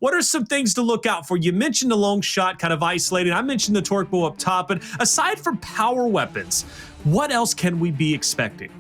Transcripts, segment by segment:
what are some things to look out for? You mentioned the long shot kind of isolated. I mentioned the torque bow up top, but aside from power weapons, what else can we be expecting?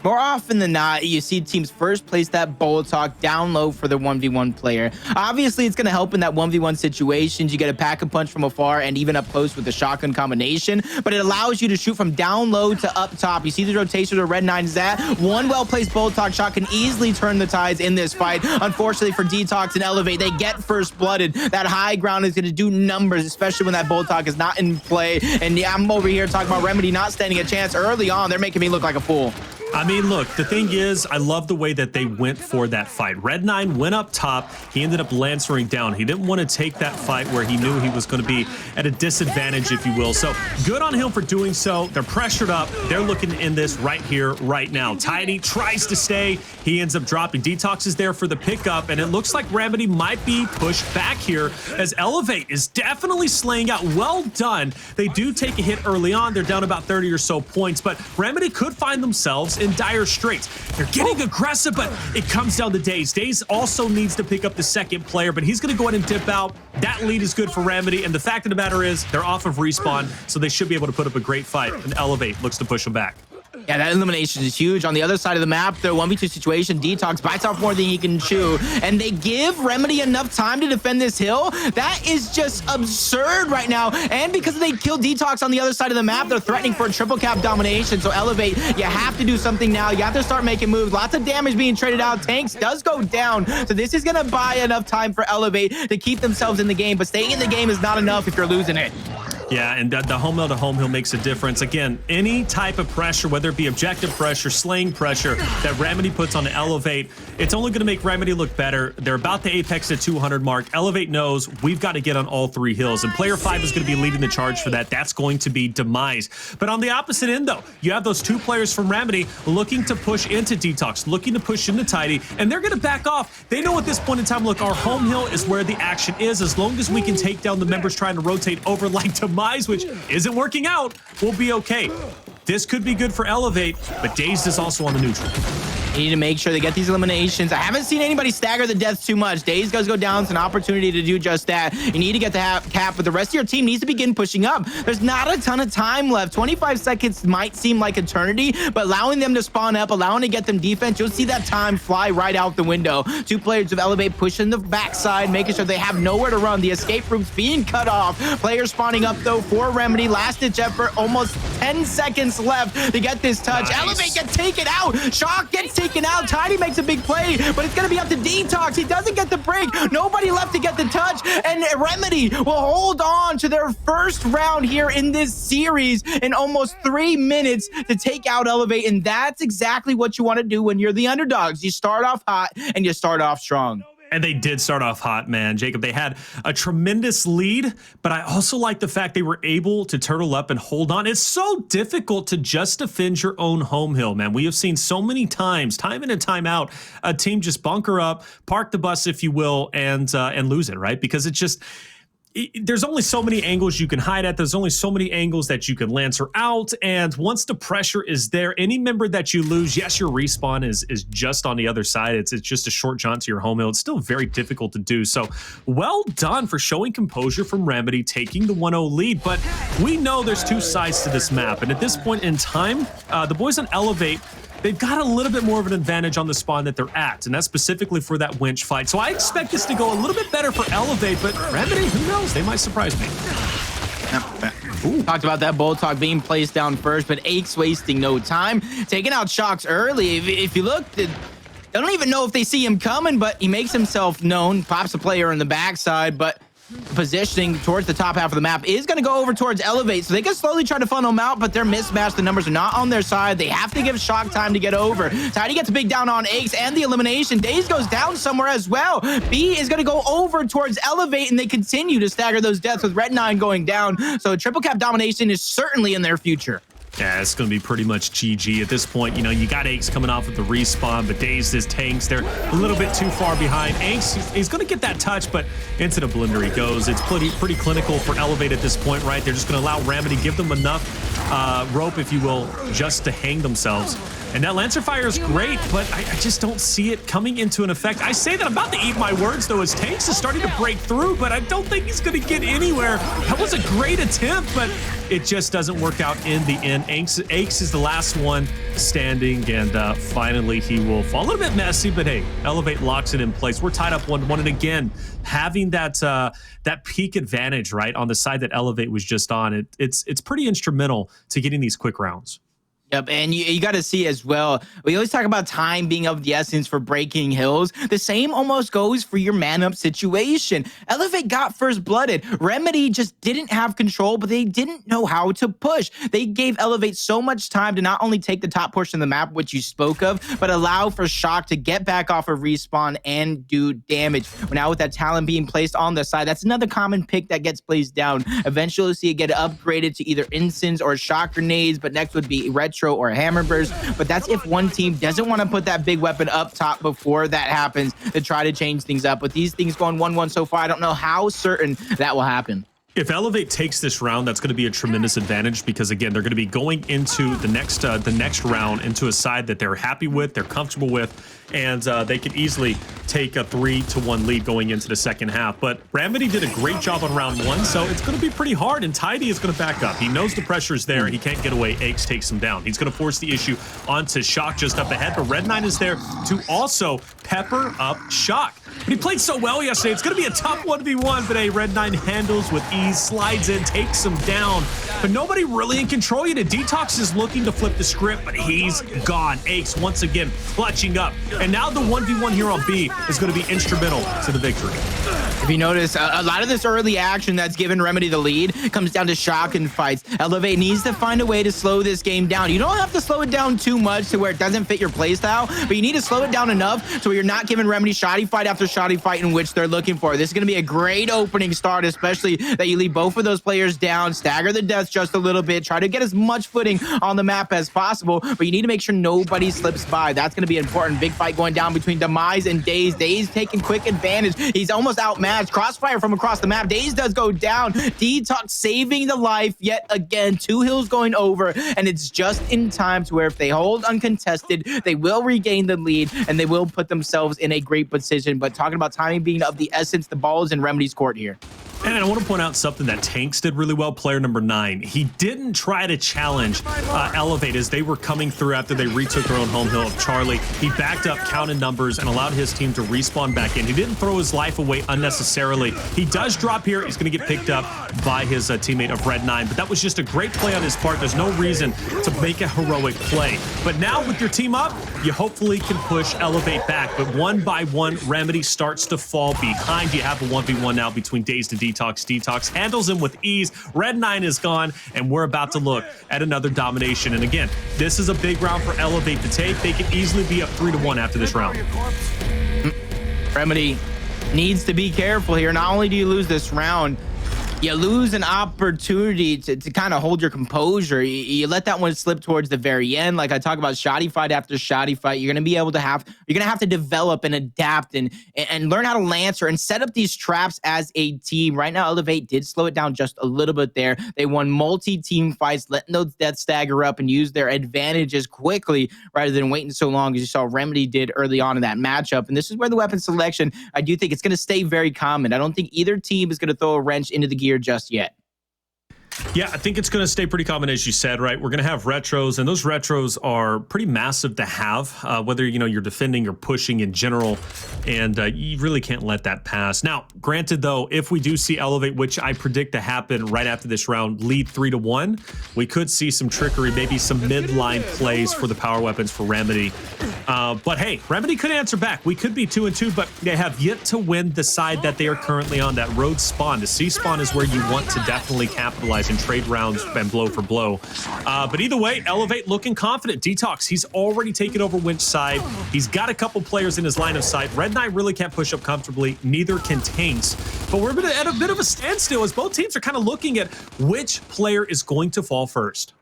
More often than not, you see teams first place that bullet talk down low for the 1v1 player. Obviously, it's going to help in that 1v1 situations. You get a pack-a-punch from afar and even up close with the shotgun combination, but it allows you to shoot from down low to up top. You see the rotation where Red 9 is at. One well-placed bullet talk shot can easily turn the tides in this fight. Unfortunately for Detox and Elevate, they get first blooded. That high ground is going to do numbers, especially when that bullet talk is not in play. And yeah, I'm over here talking about Remedy not standing a chance early on. They're making me look like a fool. I mean, look, the thing is, I love the way that they went for that fight. Red 9 went up top. He ended up lancering down. He didn't want to take that fight where he knew he was going to be at a disadvantage, if you will. So good on him for doing so. They're pressured up. They're looking to end this right here, right now. Tidy tries to stay. He ends up dropping. Detox is there for the pickup, and it looks like Remedy might be pushed back here as Elevate is definitely slaying out. Well done. They do take a hit early on. They're down about 30 or so points, but Remedy could find themselves in dire straits. They're getting aggressive, but it comes down to Dazed. Dazed also needs to pick up the second player, but he's going to go ahead and dip out. That lead is good for Remedy, and the fact of the matter is they're off of respawn, so they should be able to put up a great fight, and Elevate looks to push them back. Yeah, that elimination is huge. On the other side of the map, the 1v2 situation, Detox bites off more than he can chew, and they give Remedy enough time to defend this hill. That is just absurd right now, and because they killed Detox on the other side of the map, they're threatening for a triple cap domination. So Elevate, you have to do something now. You have to start making moves. Lots of damage being traded out. Tanks does go down, so this is going to buy enough time for Elevate to keep themselves in the game, but staying in the game is not enough if you're losing it. Yeah, and the home hill to home hill makes a difference. Again, any type of pressure, whether it be objective pressure, slaying pressure that Remedy puts on Elevate, it's only going to make Remedy look better. They're about the apex at 200 mark. Elevate knows we've got to get on all three hills, and player 5 is going to be leading the charge for that. That's going to be Demise. But on the opposite end, though, you have those two players from Remedy looking to push into Detox, looking to push into Tidy, and they're going to back off. They know at this point in time, look, our home hill is where the action is. As long as we can take down the members trying to rotate over like Demise, which isn't working out, we'll be okay. This could be good for Elevate, but Dazed is also on the neutral. You need to make sure they get these eliminations. I haven't seen anybody stagger the deaths too much. Dazed does go down. It's an opportunity to do just that. You need to get the cap, but the rest of your team needs to begin pushing up. There's not a ton of time left. 25 seconds might seem like eternity, but allowing them to spawn up, allowing to get them defense, you'll see that time fly right out the window. Two players of Elevate pushing the backside, making sure they have nowhere to run. The escape room's being cut off. Players spawning up, though, for Remedy. Last-ditch effort, almost 10 seconds left to get this touch. Nice. Elevate gets taken out. Shock gets taken out. Tidy makes a big play, but it's going to be up to Detox. He doesn't get the break. Nobody left to get the touch, and Remedy will hold on to their first round here in this series in almost 3 minutes to take out Elevate, and that's exactly what you want to do when you're the underdogs. You start off hot, and you start off strong. And they did start off hot, man. Jacob, they had a tremendous lead, but I also like the fact they were able to turtle up and hold on. It's so difficult to just defend your own home hill, man. We have seen so many times, time in and time out, a team just bunker up, park the bus, if you will, and lose it, right? Because it's just... there's only so many angles you can hide at. There's only so many angles that you can lancer out. And once the pressure is there, any member that you lose, yes, your respawn is just on the other side. It's just a short jaunt to your home hill. It's still very difficult to do. So well done for showing composure from Remedy, taking the 1-0 lead. But we know there's two sides to this map. And at this point in time, the boys on Elevate, they've got a little bit more of an advantage on the spawn that they're at, and that's specifically for that winch fight. So I expect this to go a little bit better for Elevate, but Remedy, who knows? They might surprise me. Ooh. Talked about that bullet talk being placed down first, but Aches wasting no time. Taking out Shocks early. If you look, I don't even know if they see him coming, but he makes himself known, pops a player in the backside, but positioning towards the top half of the map is going to go over towards Elevate, so they can slowly try to funnel them out, but they're mismatched. The numbers are not on their side. They have to give Shock time to get over. Tidy gets a big down on Aches and the elimination. Dazed goes down somewhere as well. B is going to go over towards Elevate, and they continue to stagger those deaths with Red 9 going down, so triple cap domination is certainly in their future. Yeah, it's going to be pretty much GG at this point. You know, you got Aches coming off of the respawn, but Dazed is tanks. They're a little bit too far behind. Aches, he's going to get that touch, but into the blender he goes. It's pretty clinical for Elevate at this point, right? They're just going to allow Remedy, give them enough rope, if you will, just to hang themselves. And that Lancer Fire is great, but I just don't see it coming into an effect. I say that I'm about to eat my words, though, as Tanks is starting to break through, but I don't think he's going to get anywhere. That was a great attempt, but it just doesn't work out in the end. Aches is the last one standing, and finally he will fall. A little bit messy, but hey, Elevate locks it in place. We're tied up 1-1, and again, having that peak advantage, right, on the side that Elevate was just on, it's pretty instrumental to getting these quick rounds. Yep, and you got to see as well, we always talk about time being of the essence for breaking hills. The same almost goes for your man-up situation. Elevate got first-blooded. Remedy just didn't have control, but they didn't know how to push. They gave Elevate so much time to not only take the top portion of the map, which you spoke of, but allow for Shock to get back off of respawn and do damage. Now with that talent being placed on the side, that's another common pick that gets placed down. Eventually, you'll see it get upgraded to either Incense or Shock Grenades, but next would be Retro or Hammer Burst, but that's if one team doesn't want to put that big weapon up top before that happens to try to change things up. With these things going 1-1 so far, I don't know how certain that will happen. If Elevate takes this round, that's going to be a tremendous advantage because, again, they're going to be going into the next round into a side that they're happy with, they're comfortable with, and they could easily take a 3-1 lead going into the second half. But Remedy did a great job on round 1, so it's going to be pretty hard, and Tidy is going to back up. He knows the pressure is there, and he can't get away. Aches takes him down. He's going to force the issue onto Shock just up ahead, but Red9 is there to also pepper up Shock. But he played so well yesterday. It's going to be a tough 1v1, but hey, Red9 handles with ease, slides in, takes him down. But nobody really in control yet. Detox is looking to flip the script, but he's gone. Aches once again clutching up. And now the 1v1 here on B is going to be instrumental to the victory. If you notice, a lot of this early action that's given Remedy the lead comes down to Shock and fights. Elevate needs to find a way to slow this game down. You don't have to slow it down too much to where it doesn't fit your playstyle, but you need to slow it down enough to where you're not giving Remedy shoddy fight after shoddy fight in which they're looking for. This is going to be a great opening start, especially that you leave both of those players down, stagger the deaths just a little bit, try to get as much footing on the map as possible, but you need to make sure nobody slips by. That's going to be important. Big fight going down between Demise and Dazed. Dazed taking quick advantage. He's almost outmatched. Crossfire from across the map. Dazed does go down. Detox saving the life yet again. 2 hills going over, and it's just in time to where if they hold uncontested, they will regain the lead and they will put themselves in a great position. But talking about timing being of the essence, the ball is in Remedy's court here. And I want to point out something that Tanks did really well, player number 9. He didn't try to challenge Elevate as they were coming through after they retook their own home hill of Charlie. He backed up, counted numbers, and allowed his team to respawn back in. He didn't throw his life away unnecessarily. He does drop here. He's going to get picked up by his teammate of Red9, but that was just a great play on his part. There's no reason to make a heroic play. But now with your team up, you hopefully can push Elevate back. But one by one, Remedy starts to fall behind. You have a 1v1 now between Dazed and Detox. Detox handles him with ease. Red9 is gone, and we're about to look at another domination. And again, this is a big round for Elevate to take. They could easily be up 3-1 after this round. Remedy needs to be careful here. Not only do you lose this round, you lose an opportunity to kind of hold your composure. You let that one slip towards the very end. Like I talk about shoddy fight after shoddy fight, you're going to be able to have, you're going to have to develop and adapt and learn how to lancer and set up these traps as a team. Right now, Elevate did slow it down just a little bit there. They won multi-team fights, letting those deaths stagger up and use their advantages quickly rather than waiting so long as you saw Remedy did early on in that matchup. And this is where the weapon selection, I do think it's going to stay very common. I don't think either team is going to throw a wrench into the gear just yet. Yeah, I think it's going to stay pretty common, as you said, right? We're going to have retros, and those retros are pretty massive to have, whether, you know, you're defending or pushing in general, and you really can't let that pass. Now, granted, though, if we do see Elevate, which I predict to happen right after this round, lead 3-1, we could see some trickery, maybe some midline plays for the power weapons for Remedy. But hey, Remedy could answer back. We could be 2-2, but they have yet to win the side that they are currently on, that road spawn. The C spawn is where you want to definitely capitalize and trade rounds and blow for blow. But either way, Elevate looking confident. Detox, he's already taken over Winch side. He's got a couple players in his line of sight. Red9 really can't push up comfortably. Neither can Tanks. But we're at a bit of a standstill as both teams are kind of looking at which player is going to fall first.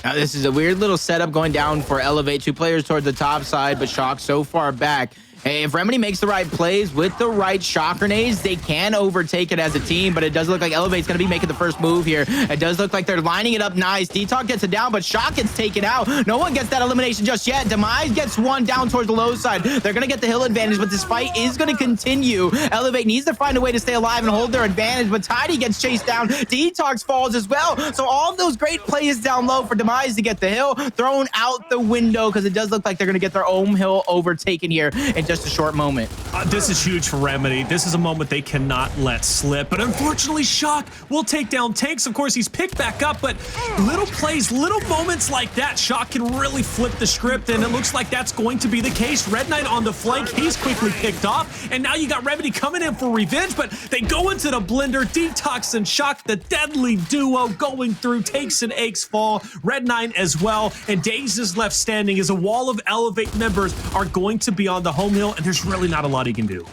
Now, this is a weird little setup going down for Elevate. 2 players towards the top side, but Shock so far back. Hey, if Remedy makes the right plays with the right shock grenades, they can overtake it as a team, but it does look like Elevate's going to be making the first move here. It does look like they're lining it up nice. Detox gets it down, but Shock gets taken out. No one gets that elimination just yet. Demise gets one down towards the low side. They're going to get the hill advantage, but this fight is going to continue. Elevate needs to find a way to stay alive and hold their advantage, but Tidy gets chased down. Detox falls as well. So all of those great plays down low for Demise to get the hill thrown out the window, because it does look like they're going to get their own hill overtaken here in just a short moment. This is huge for Remedy. This is a moment they cannot let slip. But unfortunately, Shock will take down Tanks. Of course, he's picked back up, but little plays, little moments like that, Shock can really flip the script, and it looks like that's going to be the case. Red Knight on the flank, he's quickly picked off, and now you got Remedy coming in for revenge, but they go into the blender. Detox and Shock, the deadly duo going through. Takes and Aches fall. Red Knight as well, and Dazed is left standing as a wall of Elevate members are going to be on the home hill, and there's really not a lot he can do.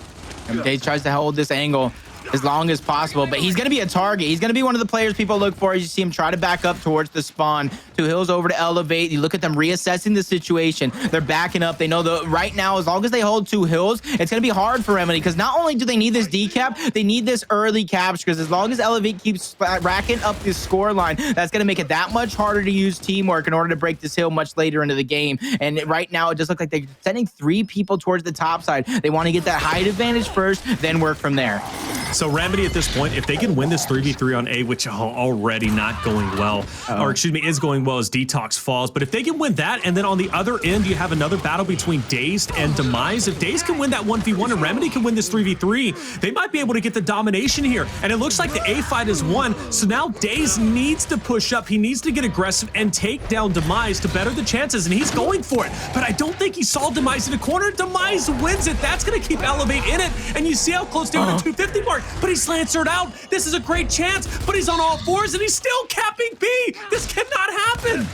And Dazed tries to hold this angle as long as possible, but he's going to be a target. He's going to be one of the players people look for as you see him try to back up towards the spawn. 2 hills over to Elevate. You look at them reassessing the situation. They're backing up. They know that right now, as long as they hold 2 hills, it's going to be hard for Remedy, because not only do they need this decap, they need this early capture, because as long as Elevate keeps racking up this score line, that's going to make it that much harder to use teamwork in order to break this hill much later into the game. And right now, it just looks like they're sending 3 people towards the top side. They want to get that height advantage first, then work from there. So Remedy at this point, if they can win this 3v3 on A, which already not going well, or excuse me, is going well as Detox falls, but if they can win that, and then on the other end, you have another battle between Dazed and Demise. If Dazed can win that 1v1 and Remedy can win this 3v3, they might be able to get the domination here. And it looks like the A fight is won, so now Dazed needs to push up. He needs to get aggressive and take down Demise to better the chances, and he's going for it. But I don't think he saw Demise in the corner. Demise wins it. That's going to keep Elevate in it, and you see how close they are to 250 mark. But he's Lancered out. This is a great chance, but he's on all fours and he's still capping B. This cannot happen.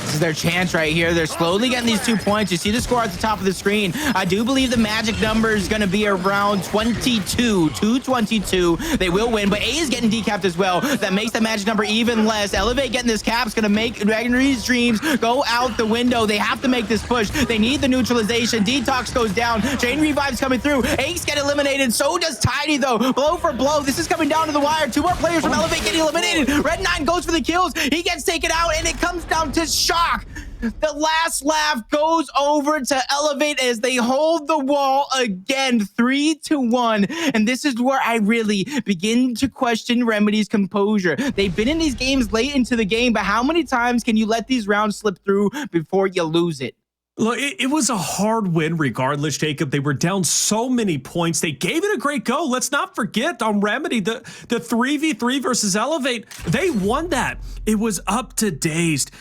This is their chance right here. They're slowly getting these 2 points. You see the score at the top of the screen. I do believe the magic number is going to be around 22, 222. They will win, but A is getting decapped as well. That makes the magic number even less. Elevate getting this cap is going to make Dragonry's dreams go out the window. They have to make this push. They need the neutralization. Detox goes down. Chain revives coming through. Aches get eliminated. So does Tidy, though. Blow for blow. This is coming down to the wire. 2 more players from Elevate getting eliminated. Red 9 goes for the kills. He gets taken out, and it comes down to Shock. The last laugh goes over to Elevate as they hold the wall again, 3-1. And this is where I really begin to question Remedy's composure. They've been in these games late into the game, but how many times can you let these rounds slip through before you lose it? Look, it was a hard win regardless, Jacob. They were down so many points. They gave it a great go. Let's not forget on Remedy, the 3v3 versus Elevate, they won that. It was up to Dazed.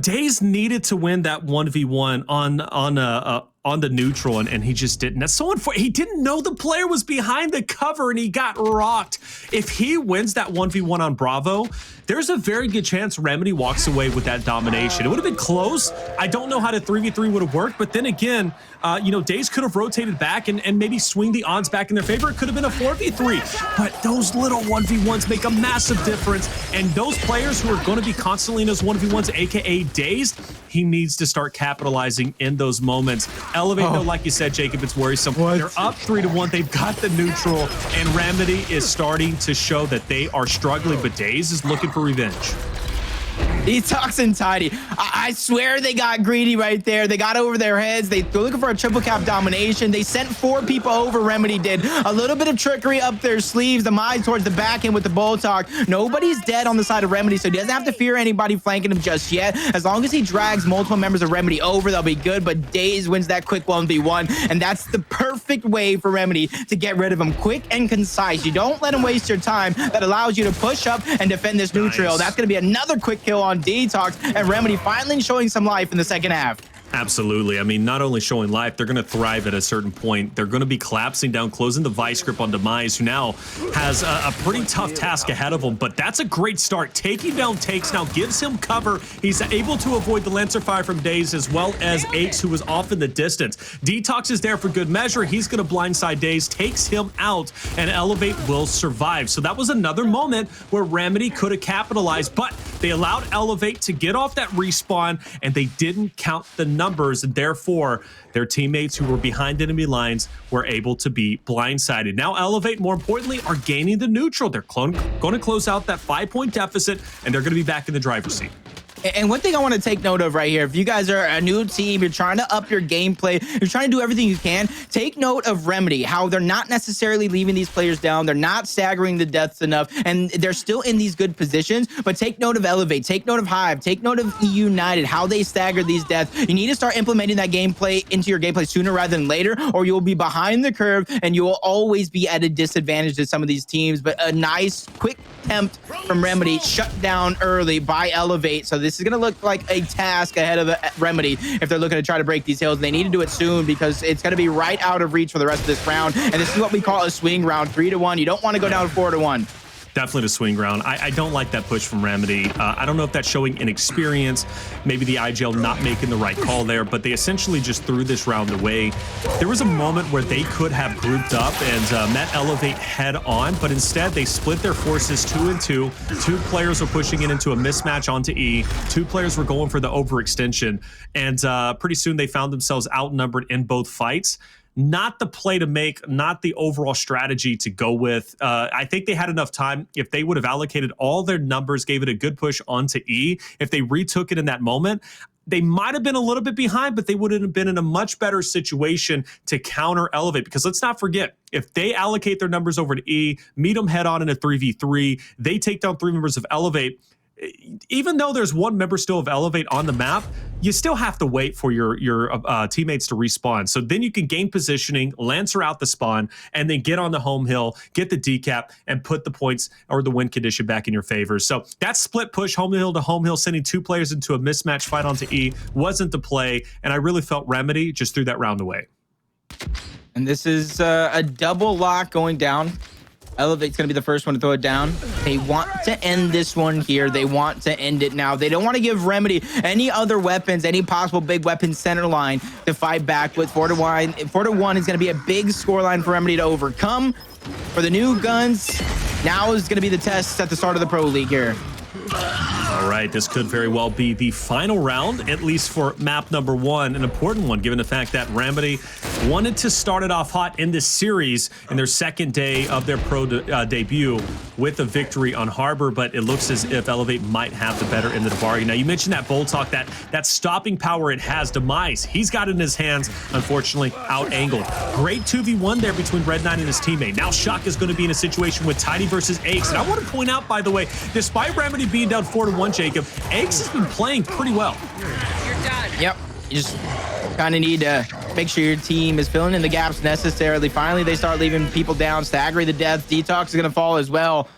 Dazed needed to win that 1v1 on the neutral, and he just didn't. That's so unfortunate. He didn't know the player was behind the cover, and he got rocked. If he wins that 1v1 on Bravo, there's a very good chance Remedy walks away with that domination. It would have been close. I don't know how the 3v3 would have worked, but then again, Dazed could have rotated back and maybe swing the odds back in their favor. It could have been a 4v3, but those little 1v1s make a massive difference, and those players who are going to be constantly in those 1v1s, aka Dazed, he needs to start capitalizing in those moments. Elevate, though, like you said, Jacob, it's worrisome. They're up 3-1. They've got the neutral, and Remedy is starting to show that they are struggling, but Dazed is looking for revenge. Detox and Tidy. I swear they got greedy right there. They got over their heads. They're looking for a triple cap domination. They sent 4 people over, Remedy did. A little bit of trickery up their sleeves. Demise towards the back end with the bull talk. Nobody's dead on the side of Remedy, so he doesn't have to fear anybody flanking him just yet. As long as he drags multiple members of Remedy over, they'll be good, but Dazed wins that quick 1v1, and that's the perfect way for Remedy to get rid of him. Quick and concise. You don't let him waste your time. That allows you to push up and defend this neutral. That's going to be another quick kill on Detox, and Remedy finally showing some life in the second half. Absolutely. I mean, not only showing life, they're going to thrive at a certain point. They're going to be collapsing down, closing the vice grip on Demise, who now has a pretty tough task ahead of him. But that's a great start. Taking down Takes now gives him cover. He's able to avoid the Lancer fire from Dazed, as well as Aches, who was off in the distance. Detox is there for good measure. He's going to blindside Dazed, takes him out, and Elevate will survive. So that was another moment where Remedy could have capitalized. But They allowed Elevate to get off that respawn, and they didn't count the numbers, and therefore their teammates who were behind enemy lines were able to be blindsided. Now Elevate, more importantly, are gaining the neutral. They're going to close out that 5-point deficit, and they're going to be back in the driver's seat. And one thing I want to take note of right here, if you guys are a new team, you're trying to up your gameplay, you're trying to do everything you can, take note of Remedy, how they're not necessarily leaving these players down. They're not staggering the deaths enough, and they're still in these good positions. But take note of Elevate, take note of Hive, take note of United, how they stagger these deaths. You need to start implementing that gameplay into your gameplay sooner rather than later, or you'll be behind the curve and you will always be at a disadvantage to some of these teams. But a nice, quick attempt from Remedy, shut down early by Elevate. So this is going to look like a task ahead of Remedy if they're looking to try to break these hills. They need to do it soon because it's going to be right out of reach for the rest of this round. And this is what we call a swing round, 3-1. You don't want to go down 4-1. Definitely the swing round. I don't like that push from Remedy. I don't know if that's showing inexperience, maybe the IGL not making the right call there, but they essentially just threw this round away. There was a moment where they could have grouped up and met Elevate head on, but instead they split their forces 2 and 2. 2 players were pushing it into a mismatch onto E. 2 players were going for the overextension, and pretty soon they found themselves outnumbered in both fights. Not the play to make, not the overall strategy to go with. I think they had enough time. If they would have allocated all their numbers, gave it a good push onto E, if they retook it in that moment, they might have been a little bit behind, but they would have been in a much better situation to counter Elevate. Because let's not forget, if they allocate their numbers over to E, meet them head on in a 3v3, they take down 3 members of Elevate. Even though there's 1 member still of Elevate on the map, you still have to wait for your teammates to respawn. So then you can gain positioning, Lancer out the spawn, and then get on the home hill, get the decap, and put the points or the win condition back in your favor. So that split push, home hill to home hill, sending 2 players into a mismatch fight onto E wasn't the play, and I really felt Remedy just threw that round away. And this is a double lock going down. Elevate's going to be the first one to throw it down. They want to end this one here. They want to end it now. They don't want to give Remedy any other weapons, any possible big weapon center line to fight back with. 4-1. 4-1 is going to be a big scoreline for Remedy to overcome. For the new guns, now is going to be the test at the start of the Pro League here. All right, this could very well be the final round, at least for map number 1, an important one, given the fact that Remedy wanted to start it off hot in this series in their second day of their pro debut with a victory on Harbor, but it looks as if Elevate might have the better end of the bargain. Now, you mentioned that Boltalk, that stopping power it has. Demise, he's got it in his hands, unfortunately, out-angled. Great 2v1 there between Red9 and his teammate. Now, Shock is going to be in a situation with Tidy versus Aches, and I want to point out, by the way, despite Remedy being down 4-1, Jacob, Aches has been playing pretty well. You're done. Yep. You just kind of need to make sure your team is filling in the gaps necessarily. Finally, they start leaving people down, staggering the death. Detox is going to fall as well.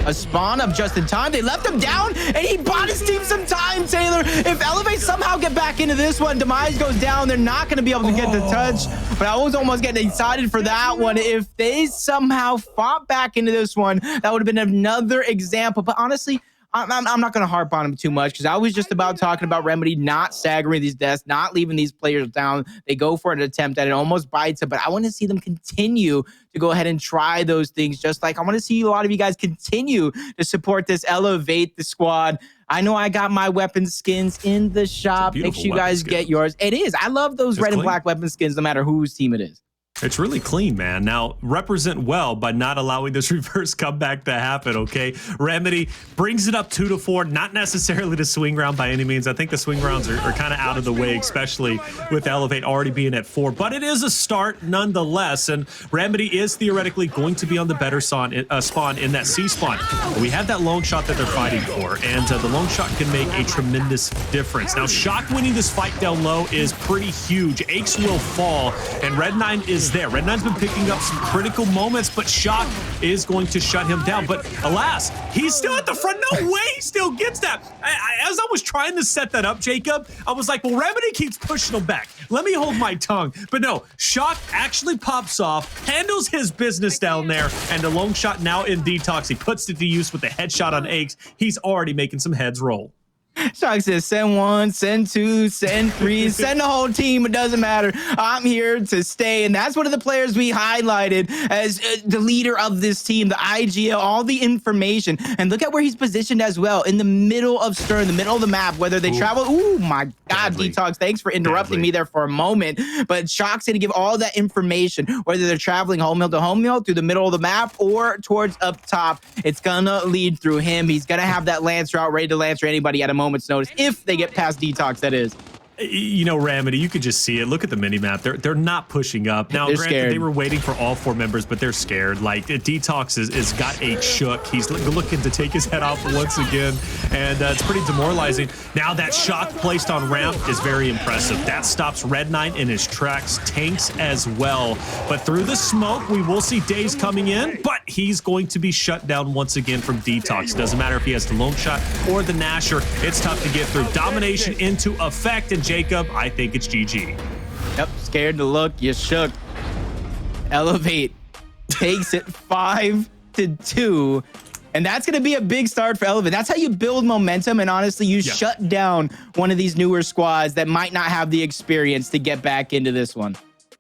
A spawn up just in time. They left him down, and he bought his team some time, Taylor. If Elevate somehow get back into this one, Demise goes down. They're not going to be able to get the touch, but I was almost getting excited for that one. If they somehow fought back into this one, that would have been another example. But honestly, I'm not going to harp on him too much because I was just about talking about Remedy not staggering these deaths, not leaving these players down. They go for an attempt at it, almost bites it, but I want to see them continue to go ahead and try those things. Just like I want to see a lot of you guys continue to support this, elevate the squad. I know I got my weapon skins in the shop. Make sure you guys get yours. It is. I love those red and black weapon skins no matter whose team it is. It's really clean, man. Now, represent well by not allowing this reverse comeback to happen, okay? Remedy brings it up 2-4, not necessarily the swing round by any means. I think the swing rounds are kind of out of the way, especially with Elevate already being at 4. But it is a start nonetheless, and Remedy is theoretically going to be on the better spawn in that C spawn. We have that long shot that they're fighting for, and the long shot can make a tremendous difference. Now, Shock winning this fight down low is pretty huge. Aches will fall, and Red9 is there. Red9's been picking up some critical moments, but Shock is going to shut him down. But alas, he's still at the front. No way he still gets that. As I was trying to set that up, Jacob, I was like, well, Remedy keeps pushing him back. Let me hold my tongue. But no, Shock actually pops off, handles his business down there, and the long shot now in Detox. He puts it to use with the headshot on Aches. He's already making some heads roll. Shock says, send one, send two, send three, send the whole team. It doesn't matter. I'm here to stay. And that's one of the players we highlighted as the leader of this team, the IGL, all the information. And look at where he's positioned as well, in the middle of Stern, the middle of the map, whether they travel. Oh my God, Detox, thanks for interrupting me there for a moment. But Shock's going to give all that information, whether they're traveling home hill to home hill, through the middle of the map, or towards up top. It's going to lead through him. He's going to have that Lancer out ready to Lancer anybody at a moment's notice, if they get past Detox, that is. You know, Ramity, you could just see it. Look at the mini map. They're not pushing up. Now, They're granted, scared. they were waiting for all 4 members, but they're scared. Like, Detox is got a shook. He's looking to take his head off once again, and it's pretty demoralizing. Now, that shock placed on ramp is very impressive. That stops Red Knight in his tracks, tanks as well. But through the smoke, we will see Dazed coming in, but he's going to be shut down once again from Detox. Doesn't matter if he has the lone shot or the Nasher. It's tough to get through. Domination into effect, and Jacob, I think it's GG. Yep, scared to look, you shook. Elevate takes it 5-2. And that's going to be a big start for Elevate. That's how you build momentum. And honestly, you shut down one of these newer squads that might not have the experience to get back into this one.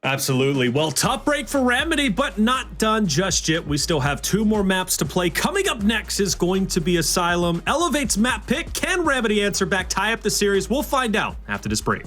Absolutely. Well, tough break for Remedy, but not done just yet. We still have 2 more maps to play. Coming up next is going to be Asylum. Elevate's map pick. Can Remedy answer back, tie up the series? We'll find out after this break.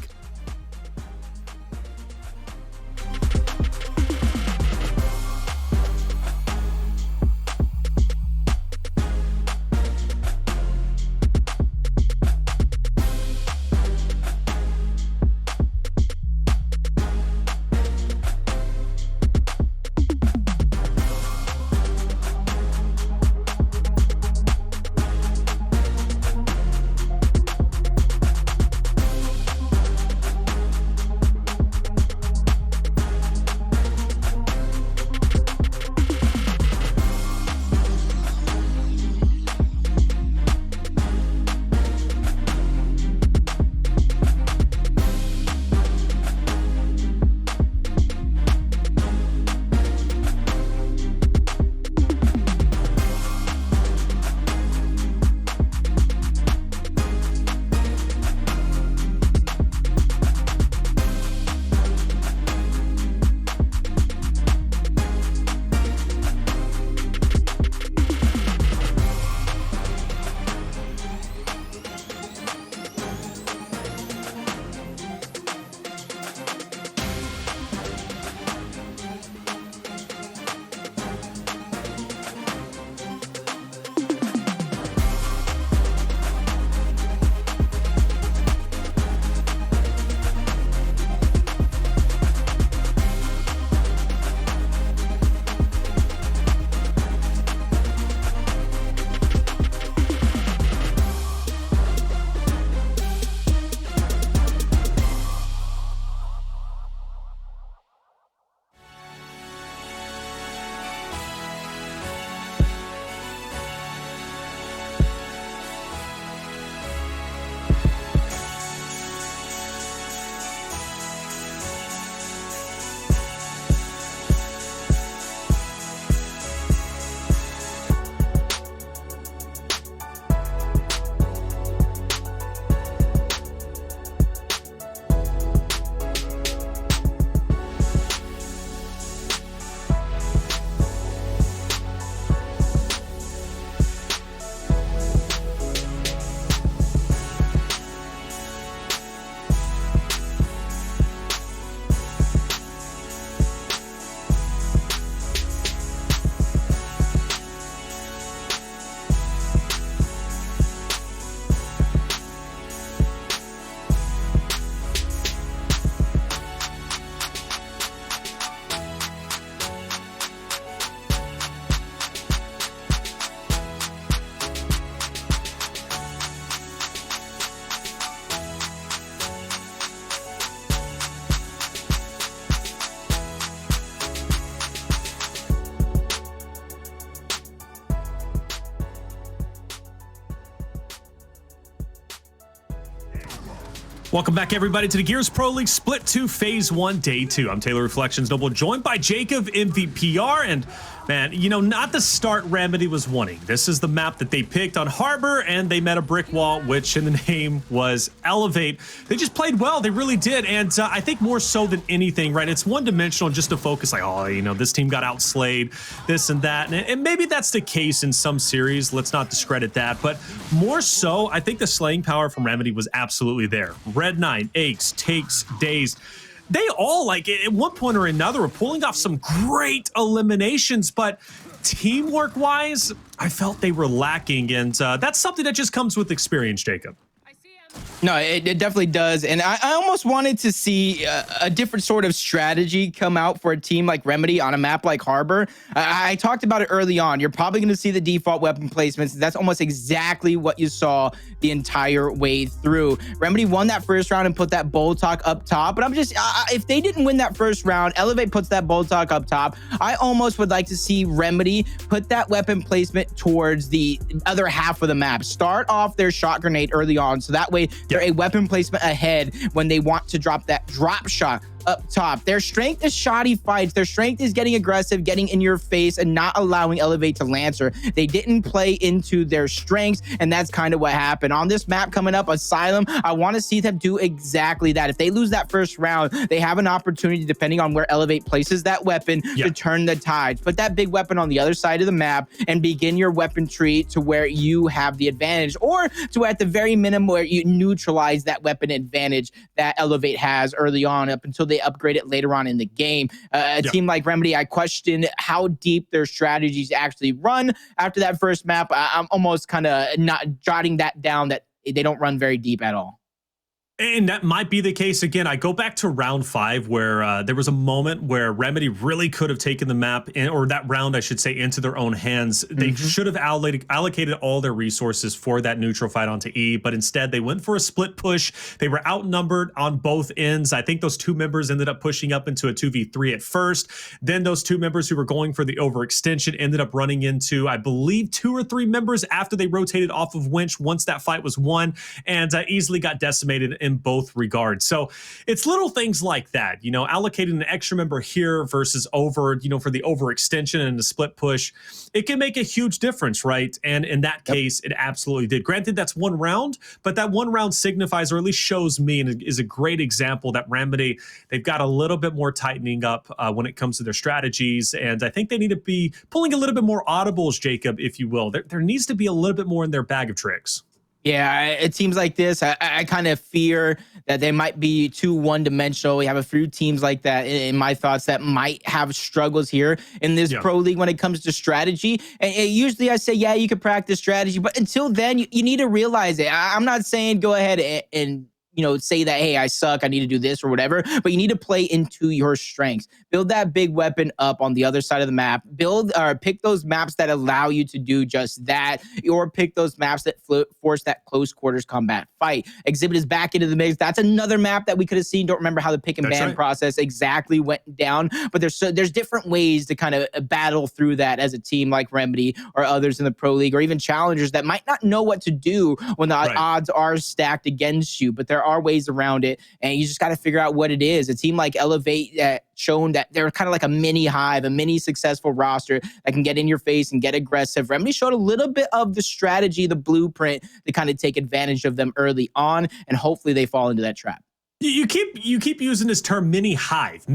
Welcome back, everybody, to the Gears Pro League Split 2 Phase 1 Day 2. I'm Taylor Reflections Noble, joined by Jacob MVPR, and Man, not the start Remedy was wanting. This is the map that they picked on Harbor, and they met a brick wall, which in the name was Elevate. They just played well. They really did. And I think more so than anything, right, it's one-dimensional just to focus like, oh, this team got outslayed, this and that. And maybe that's the case in some series. Let's not discredit that. But more so, I think the slaying power from Remedy was absolutely there. Red Knight, Aches, Takes, Dazed. They all, at one point or another, were pulling off some great eliminations, but teamwork-wise, I felt they were lacking, and that's something that just comes with experience, Jacob. No, it definitely does. And I almost wanted to see a different sort of strategy come out for a team like Remedy on a map like Harbor. I talked about it early on. You're probably going to see the default weapon placements. That's almost exactly what you saw the entire way through. Remedy won that first round and put that bold talk up top. But I'm just, if they didn't win that first round, Elevate puts that bold talk up top. I almost would like to see Remedy put that weapon placement towards the other half of the map. Start off their shot grenade early on, so that way they're a weapon placement ahead when they want to drop that drop shot up top. Their strength is shoddy fights. Their strength is getting aggressive, getting in your face, and not allowing Elevate to Lancer. They didn't play into their strengths, and that's kind of what happened. On this map coming up, Asylum, I want to see them do exactly that. If they lose that first round, they have an opportunity, depending on where Elevate places that weapon, to turn the tide. Put that big weapon on the other side of the map and begin your weapon tree to where you have the advantage, or to at the very minimum where you neutralize that weapon advantage that Elevate has early on up until they upgrade it later on in the game. A team like Remedy, I question how deep their strategies actually run after that first map. I'm almost kind of not jotting that down, that they don't run very deep at all. And that might be the case again. I go back to round 5 where there was a moment where Remedy really could have taken the map or that round, I should say, into their own hands. They should have allocated all their resources for that neutral fight onto E, but instead they went for a split push. They were outnumbered on both ends. I think those two members ended up pushing up into a 2v3 at first. Then those two members who were going for the overextension ended up running into, I believe, 2 or 3 members after they rotated off of Winch once that fight was won, and easily got decimated in both regards. So it's little things like that, allocating an extra member here versus over, for the overextension and the split push, it can make a huge difference, right? And in that case, it absolutely did. Granted, that's one round, but that one round signifies, or at least shows me, and is a great example that Remedy, they've got a little bit more tightening up when it comes to their strategies. And I think they need to be pulling a little bit more audibles, Jacob, if you will. There needs to be a little bit more in their bag of tricks. Yeah, it seems like this. I kind of fear that they might be too one-dimensional. We have a few teams like that, in my thoughts, that might have struggles here in this pro league when it comes to strategy. And usually I say, yeah, you can practice strategy, but until then, you need to realize it. I'm not saying go ahead and say that, hey, I suck, I need to do this or whatever, but you need to play into your strengths. Build that big weapon up on the other side of the map. Pick those maps that allow you to do just that, or pick those maps that force that close quarters combat fight. Exhibit is back into the mix. That's another map that we could have seen. Don't remember how the pick and ban process exactly went down, but there's different ways to kind of battle through that as a team like Remedy or others in the pro league, or even challengers that might not know what to do when the odds are stacked against you, but there are ways around it, and you just got to figure out what it is. A team like Elevate shown that they're kind of like a mini Hive, a mini successful roster that can get in your face and get aggressive. Remedy showed a little bit of the strategy, the blueprint to kind of take advantage of them early on, and hopefully they fall into that trap. You keep using this term mini hive. I've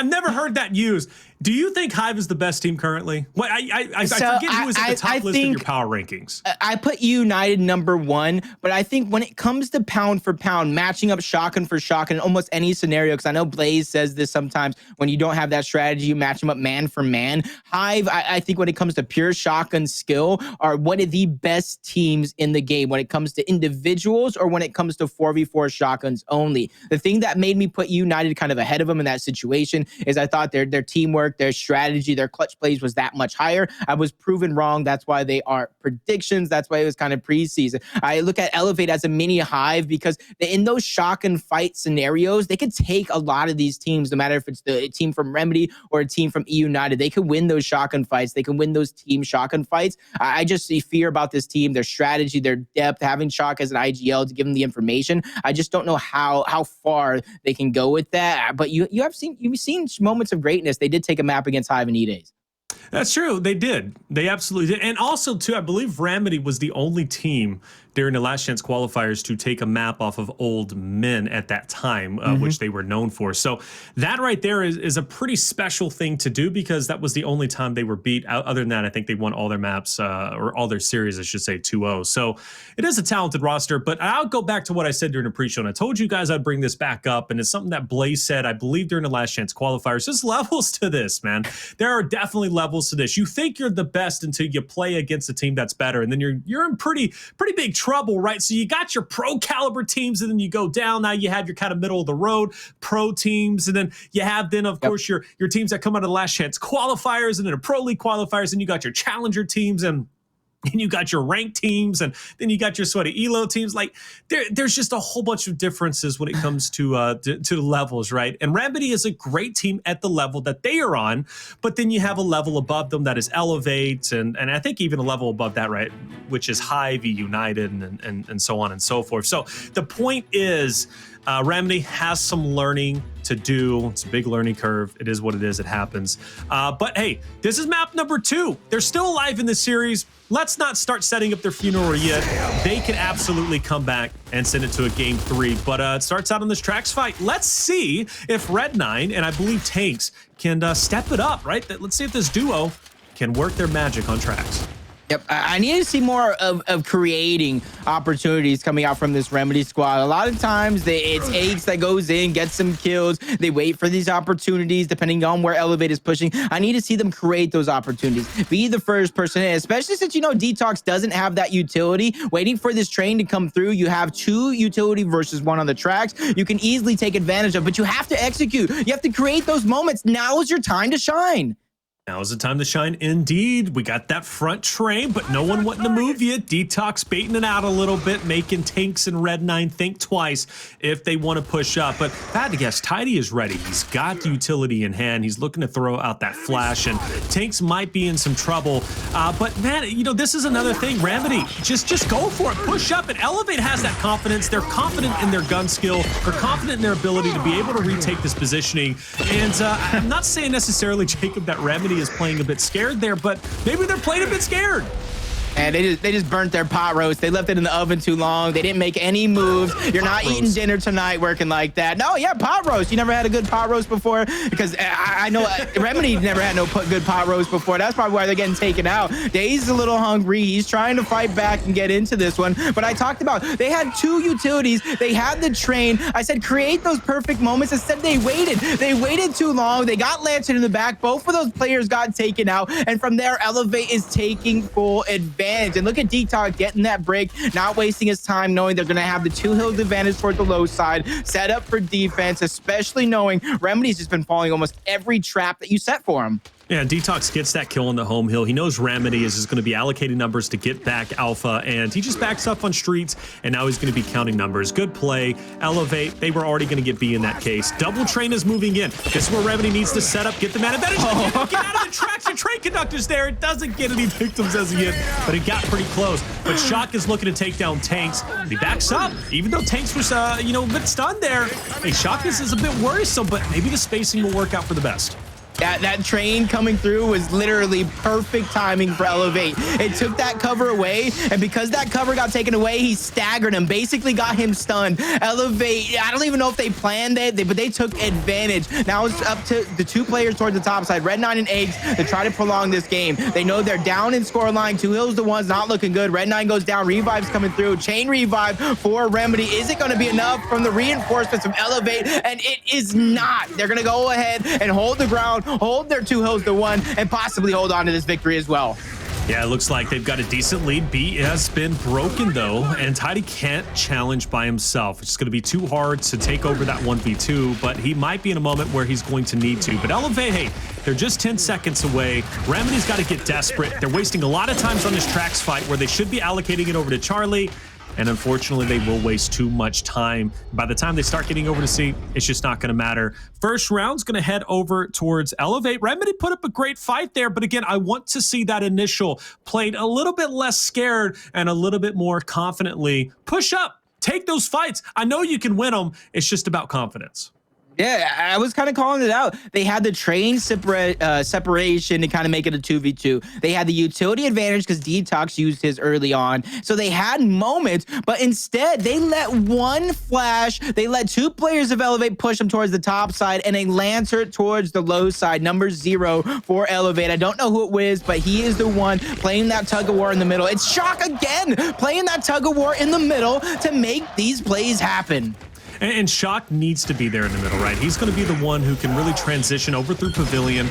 never heard that used. Do you think Hive is the best team currently? Well, I forget who is at the top list of your power rankings. I put United number 1, but I think when it comes to pound for pound, matching up shotgun for shotgun in almost any scenario, because I know Blaze says this sometimes, when you don't have that strategy, you match them up man for man. Hive, I think when it comes to pure shotgun skill, are one of the best teams in the game when it comes to individuals or when it comes to 4v4 shotguns only. The thing that made me put United kind of ahead of them in that situation is I thought their teamwork, their strategy, their clutch plays was that much higher. I was proven wrong. That's why they are predictions. That's why it was kind of preseason. I look at Elevate as a mini Hive because in those shotgun fight scenarios, they could take a lot of these teams, no matter if it's the team from Remedy or a team from E United. They could win those shotgun fights. They can win those team shotgun fights. I just see fear about this team, their strategy, their depth, having Shock as an IGL to give them the information. I just don't know how far they can go with that. But you've seen moments of greatness. They did take take a map against Hive and E-Days. That's true. They did. They absolutely did. And also, too, I believe Remedy was the only team during the Last Chance qualifiers to take a map off of Old Men at that time, which they were known for. So that right there is a pretty special thing to do, because that was the only time they were beat. Other than that, I think they won all their maps, or all their series, I should say, 2-0. So it is a talented roster, but I'll go back to what I said during the pre-show, and I told you guys I'd bring this back up, and it's something that Blaze said, I believe, during the Last Chance qualifiers. There's levels to this, man. There are definitely levels to this. You think you're the best until you play against a team that's better, and then you're in pretty big trouble, right? So you got your pro caliber teams, and then you go down. Now you have your kind of middle of the road pro teams, and then you have of course your teams that come out of the Last Chance qualifiers, and then a pro league qualifiers, and you got your challenger teams, and you got your ranked teams, and then you got your sweaty elo teams. Like there's just a whole bunch of differences when it comes to the levels, right? And Remedy is a great team at the level that they are on, but then you have a level above them that is Elevate, and I think even a level above that, right, which is Hive, United, and so on and so forth. So the point is, Remedy has some learning to do. It's a big learning curve. It is what it is. It happens. But hey, this is map number 2. They're still alive in this series. Let's not start setting up their funeral yet. They can absolutely come back and send it to a game 3. But it starts out on this Trax fight. Let's see if Red9 and I believe Tanks can step it up, right? Let's see if this duo can work their magic on Trax. Yep, I need to see more of creating opportunities coming out from this Remedy squad. A lot of times it's Aches that goes in, gets some kills. They wait for these opportunities depending on where Elevate is pushing. I need to see them create those opportunities. Be the first person in, especially since, Detox doesn't have that utility. Waiting for this train to come through, you have 2 utility versus 1 on the tracks. You can easily take advantage of, but you have to execute. You have to create those moments. Now is your time to shine. Now is the time to shine indeed. We got that front train, but no one wanting to move yet. Detox baiting it out a little bit, making Tanks and Red9 think twice if they want to push up. But if I had to guess, Tidy is ready. He's got the utility in hand. He's looking to throw out that flash, and Tanks might be in some trouble. But man, this is another thing. Remedy, just go for it. Push up, and Elevate has that confidence. They're confident in their gun skill. They're confident in their ability to be able to retake this positioning. And I'm not saying necessarily, Jacob, that Remedy is playing a bit scared there, but maybe they're playing a bit scared. And they just burnt their pot roast. They left it in the oven too long. They didn't make any moves. You're not eating dinner tonight working like that. No, yeah, pot roast. You never had a good pot roast before? Because I know Remedy never had no good pot roast before. That's probably why they're getting taken out. Dazed is a little hungry. He's trying to fight back and get into this one. But I talked about, they had 2 utilities. They had the train. I said, create those perfect moments. Instead, they waited. They waited too long. They got Lantern in the back. Both of those players got taken out. And from there, Elevate is taking full advantage. And look at Detox getting that break, not wasting his time, knowing they're going to have the 2 hills advantage towards the low side, set up for defense, especially knowing Remedy's just been following almost every trap that you set for him. Yeah, Detox gets that kill on the home hill. He knows Remedy is just going to be allocating numbers to get back Alpha, and he just backs up on streets, and now he's going to be counting numbers. Good play. Elevate, they were already going to get B in that case. Double train is moving in. This is where Remedy needs to set up, get the man advantage. Get out of the tracks. Your train conductor's there. It doesn't get any victims as yet, but it got pretty close. But Shock is looking to take down Tanks. He backs up, even though Tanks was, a bit stunned there. Hey, Shock is a bit worrisome, but maybe the spacing will work out for the best. That train coming through was literally perfect timing for Elevate. It took that cover away, and because that cover got taken away, he staggered him, basically got him stunned. Elevate, I don't even know if they planned it, but they took advantage. Now it's up to the 2 players towards the top side, Red9 and Eggs, to try to prolong this game. They know they're down in scoreline. 2 hills to 1's not looking good. Red9 goes down, revive's coming through. Chain revive for Remedy. Is it going to be enough from the reinforcements from Elevate? And it is not. They're going to go ahead and hold the ground, hold their 2 hills to 1, and possibly hold on to this victory as well. Yeah, it looks like they've got a decent lead. B has been broken, though, and Tidy can't challenge by himself. It's going to be too hard to take over that 1v2, but he might be in a moment where he's going to need to. But Elevate, hey, they're just 10 seconds away. Remedy's got to get desperate. They're wasting a lot of times on this Trax fight where they should be allocating it over to Charlie. And unfortunately, they will waste too much time. By the time they start getting over to C, it's just not going to matter. First round's going to head over towards Elevate. Remedy put up a great fight there, but again, I want to see that initial played a little bit less scared and a little bit more confidently. Push up, take those fights. I know you can win them. It's just about confidence. Yeah, I was kind of calling it out. They had the train separation to kind of make it a 2v2. They had the utility advantage because Detox used his early on. So they had moments, but instead they let one flash. They let two players of Elevate push them towards the top side and a Lancer towards the low side. Number 0 for Elevate. I don't know who it was, but he is the one playing that tug of war in the middle. It's Shock again, playing that tug of war in the middle to make these plays happen. And Shock needs to be there in the middle, right? He's going to be the one who can really transition over through Pavilion.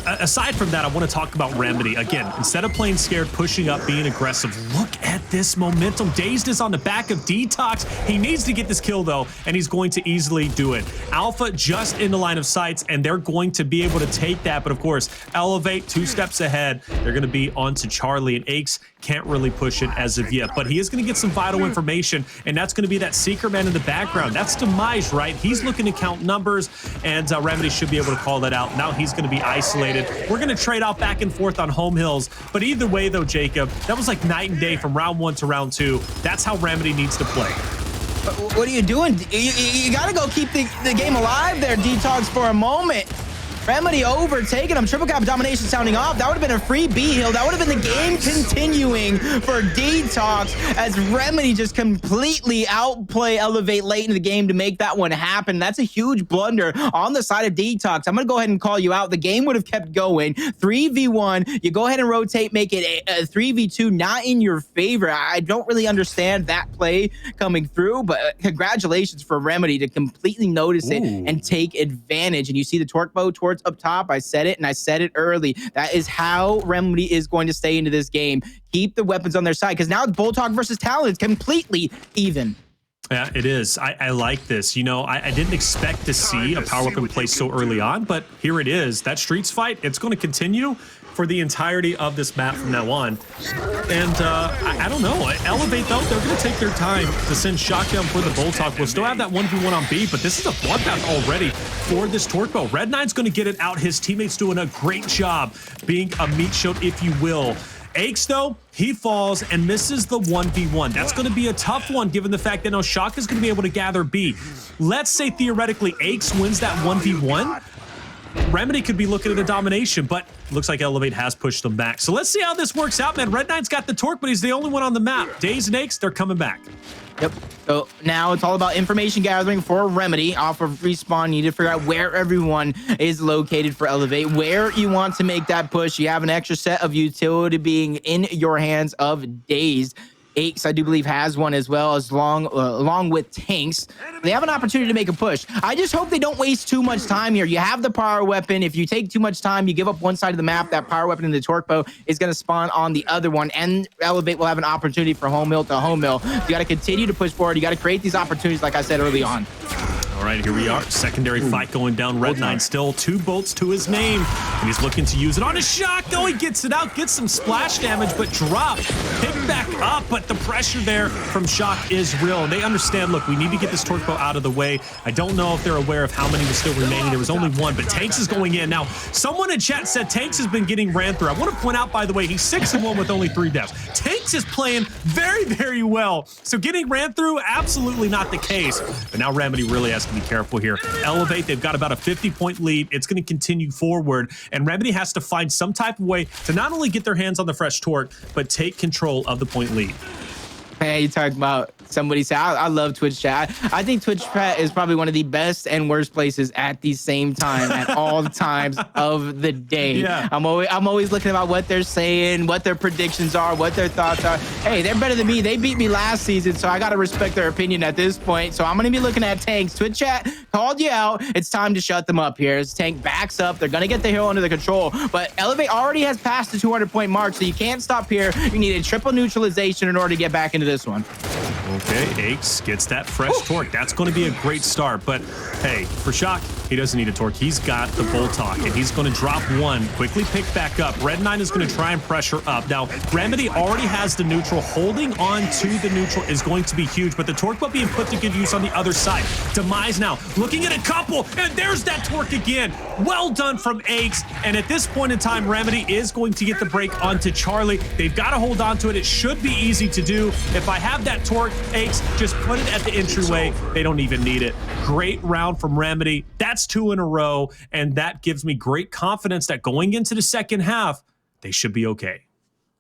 Aside from that, I want to talk about Remedy. Again, instead of playing scared, pushing up, being aggressive, look at this momentum. Dazed is on the back of Detox. He needs to get this kill, though, and he's going to easily do it. Alpha just in the line of sights, and they're going to be able to take that. But, of course, Elevate 2 steps ahead. They're going to be on to Charlie, and Aches can't really push it as of yet. But he is going to get some vital information, and that's going to be that Seeker man in the background. That's Demise, right? He's looking to count numbers, and Remedy should be able to call that out. Now he's going to be isolated. We're going to trade off back and forth on home hills, but either way, though, Jacob, that was like night and day from round 1 to round 2. That's how Remedy needs to play. What are you doing? You got to go keep the game alive there, Detox, for a moment. Remedy overtaking him. Triple cap domination sounding off. That would have been a free B heal. That would have been the game continuing for Detox as Remedy just completely outplay Elevate late in the game to make that one happen. That's a huge blunder on the side of Detox. I'm going to go ahead and call you out. The game would have kept going. 3v1. You go ahead and rotate, make it a 3v2, not in your favor. I don't really understand that play coming through, but congratulations for Remedy to completely notice it and take advantage. And you see the torque bow towards up top. I said it, and I said it early. That is how Remedy is going to stay into this game. Keep the weapons on their side, because now it's Bulltalk versus Talon. It's completely even. Yeah, it is. I like this. You know, I didn't expect to see a power weapon placed so early on, but here it is. That Streets fight, it's going to continue for the entirety of this map from now on. And I don't know. Elevate, though, they're going to take their time to send Shock down for the Bulltalk. We'll still have that 1v1 on B, but this is a bloodbath already for this Torque Bow. Red Nine's going to get it out. His teammates doing a great job being a meat shield, if you will. Aches, though, he falls and misses the 1v1. That's going to be a tough one, given the fact that now Shock is going to be able to gather B. Let's say, theoretically, Aches wins that 1v1. Remedy could be looking at a domination, but looks like Elevate has pushed them back. So let's see how this works out, man. Red Knight's got the torque, but he's the only one on the map. Dazed and Aches, they're coming back. Yep. So now it's all about information gathering for Remedy off of Respawn. You need to figure out where everyone is located for Elevate, where you want to make that push. You have an extra set of utility being in your hands of Dazed. Aches, I do believe, has one as well, as along with Tanks. They have an opportunity to make a push. I just hope they don't waste too much time here. You have the power weapon. If you take too much time, you give up one side of the map, that power weapon in the torque bow is going to spawn on the other one, and Elevate will have an opportunity for home hill to home hill. You got to continue to push forward. You got to create these opportunities, like I said early on. All right, here we are. Secondary fight going down. Red Nine still 2 bolts to his name, and he's looking to use it on his Shock. Oh, he gets it out, gets some splash damage, but drop. Pick back up, but the pressure there from Shock is real. And they understand, look, we need to get this torque bow out of the way. I don't know if they're aware of how many was still remaining. There was only 1, but Tanks is going in. Now, someone in chat said Tanks has been getting ran through. I want to point out, by the way, he's 6-1 with only 3 deaths. Tanks is playing very, very well. So getting ran through, absolutely not the case. But now Remedy really has to be careful here. Elevate, they've got about a 50-point lead. It's going to continue forward, and Remedy has to find some type of way to not only get their hands on the fresh torque, but take control of the point lead. Hey, you talking about somebody say, I love Twitch chat. I think Twitch chat is probably one of the best and worst places at the same time at all times of the day. Yeah. I'm always looking about what they're saying, what their predictions are, what their thoughts are. Hey, they're better than me. They beat me last season, so I got to respect their opinion at this point. So I'm going to be looking at Tanks. Twitch chat called you out. It's time to shut them up here. As Tank backs up, they're going to get the hill under the control, but Elevate already has passed the 200-point mark, so you can't stop here. You need a triple neutralization in order to get back into this one. Okay, Aches gets that fresh torque. That's going to be a great start. But hey, for Shock, He doesn't need a torque. He's got the bolt talk, and he's going to drop one, quickly pick back up. Red9 is going to try and pressure up. Now, Remedy already has the neutral. Holding on to the neutral is going to be huge, but the torque boat being put to good use on the other side. Demise now looking at a couple, and there's that torque again. Well done from Aches, and at this point in time, Remedy is going to get the break onto Charlie. They've got to hold on to it. It should be easy to do. If I have that torque, Aches, just put it at the entryway. They don't even need it. Great round from Remedy. That's 2 in a row, and that gives me great confidence that going into the second half, they should be okay.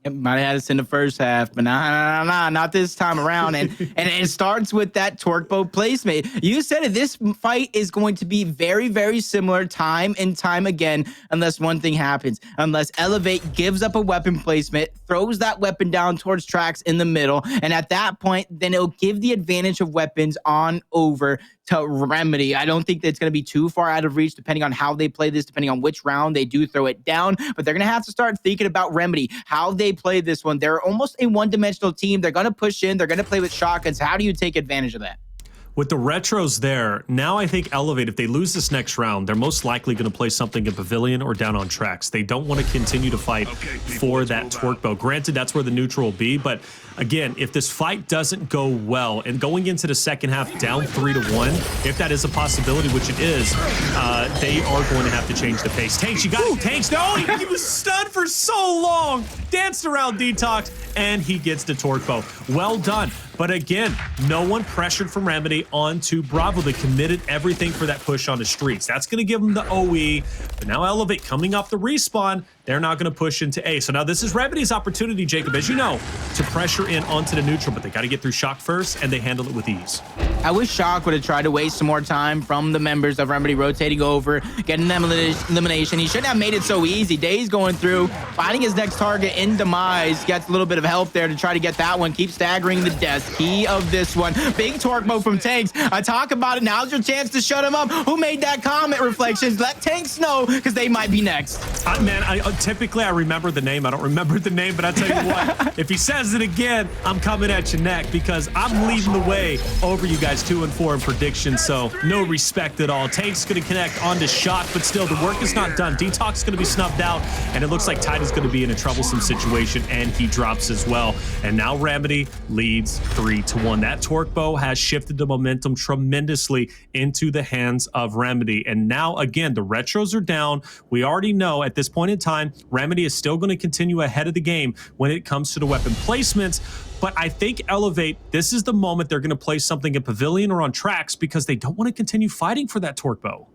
It might have had us in the first half, but not this time around. And it starts with that torque boat placement. You said it, this fight is going to be very, very similar time and time again, unless one thing happens. Unless Elevate gives up a weapon placement, throws that weapon down towards Trax in the middle, and at that point, then it'll give the advantage of weapons on over to Remedy. I don't think that it's going to be too far out of reach, depending on how they play this, depending on which round they do throw it down. But they're going to have to start thinking about Remedy, how they play this one. They're almost a one-dimensional team. They're going to push in. They're going to play with shotguns. How do you take advantage of that? With the retros there, now I think Elevate, if they lose this next round, they're most likely going to play something in Pavilion or down on Trax. They don't want to continue to fight for that torque bow. Granted, that's where the neutral will be, but again, if this fight doesn't go well and going into the second half down 3-1, if that is a possibility, which it is, they are going to have to change the pace. Tanks, you got it. Tanks, no, he was stunned for so long. Danced around Detox, and he gets the torque bow. Well done. But again, no one pressured from Remedy onto Bravo. They committed everything for that push on the streets. That's going to give them the OE. But now Elevate coming off the respawn, they're not going to push into A. So now this is Remedy's opportunity, Jacob, as you know, to pressure in onto the neutral, but they got to get through Shock first, and they handle it with ease. I wish Shock would have tried to waste some more time from the members of Remedy rotating over, getting them elimination. He shouldn't have made it so easy. Dazed going through, finding his next target in Demise, gets a little bit of help there to try to get that one, keep staggering the death. Key of this one. Big torque mode from Tanks. I talk about it. Now's your chance to shut him up. Who made that comment, Reflections? Let Tanks know, because they might be next. Man, typically I remember the name. I don't remember the name, but I tell you what, if he says it again, I'm coming at your neck, because I'm leading the way over you guys 2-4 in predictions, so no respect at all. Tank's going to connect onto Shock, but still, the work is not done. Detox is going to be snubbed out, and it looks like Tide is going to be in a troublesome situation, and he drops as well. And now Remedy leads 3-1. That torque bow has shifted the momentum tremendously into the hands of Remedy. And now, again, the retros are down. We already know at this point in time, Remedy is still going to continue ahead of the game when it comes to the weapon placements. But I think Elevate, this is the moment they're going to play something in Pavilion or on Trax, because they don't want to continue fighting for that torque bow.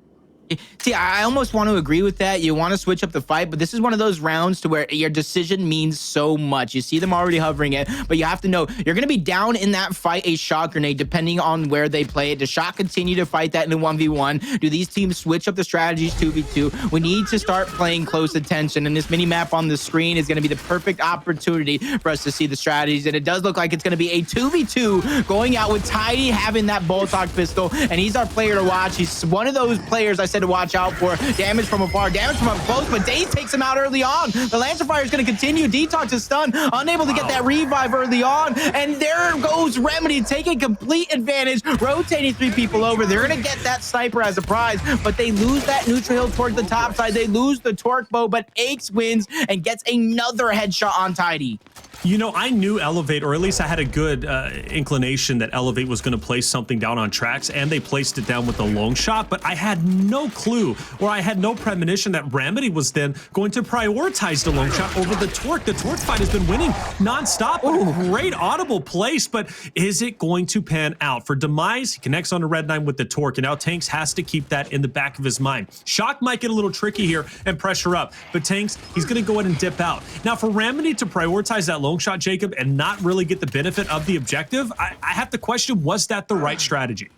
See, I almost want to agree with that. You want to switch up the fight, but this is one of those rounds to where your decision means so much. You see them already hovering it, but you have to know you're going to be down in that fight a shot grenade, depending on where they play it. Does Shot continue to fight that in the 1v1? Do these teams switch up the strategies 2v2? We need to start playing close attention, and this mini map on the screen is going to be the perfect opportunity for us to see the strategies. And it does look like it's going to be a 2v2 going out with Tidy having that Boltok pistol, and he's our player to watch. He's one of those players I said to watch out for. Damage from afar, damage from up close, but Dazed takes him out early on. The Lancer Fire is going to continue. Detox is stunned, unable to get that revive early on, and there goes Remedy taking complete advantage, rotating 3 people over. They're going to get that sniper as a prize, but they lose that neutral hill towards the top side. They lose the torque bow, but Aches wins and gets another headshot on Tidy. You know, I knew Elevate, or at least I had a good inclination that Elevate was going to place something down on Trax, and they placed it down with a long shot, but I had no clue, or I had no premonition that Remedy was then going to prioritize the long shot over the torque. The torque fight has been winning nonstop. Great audible place, but is it going to pan out? For Demise, he connects on the Red9 with the torque, and now Tanks has to keep that in the back of his mind. Shock might get a little tricky here and pressure up, but Tanks, he's going to go ahead and dip out. Now, for Remedy to prioritize that long shot, Jacob, and not really get the benefit of the objective, I have to question, was that the right strategy?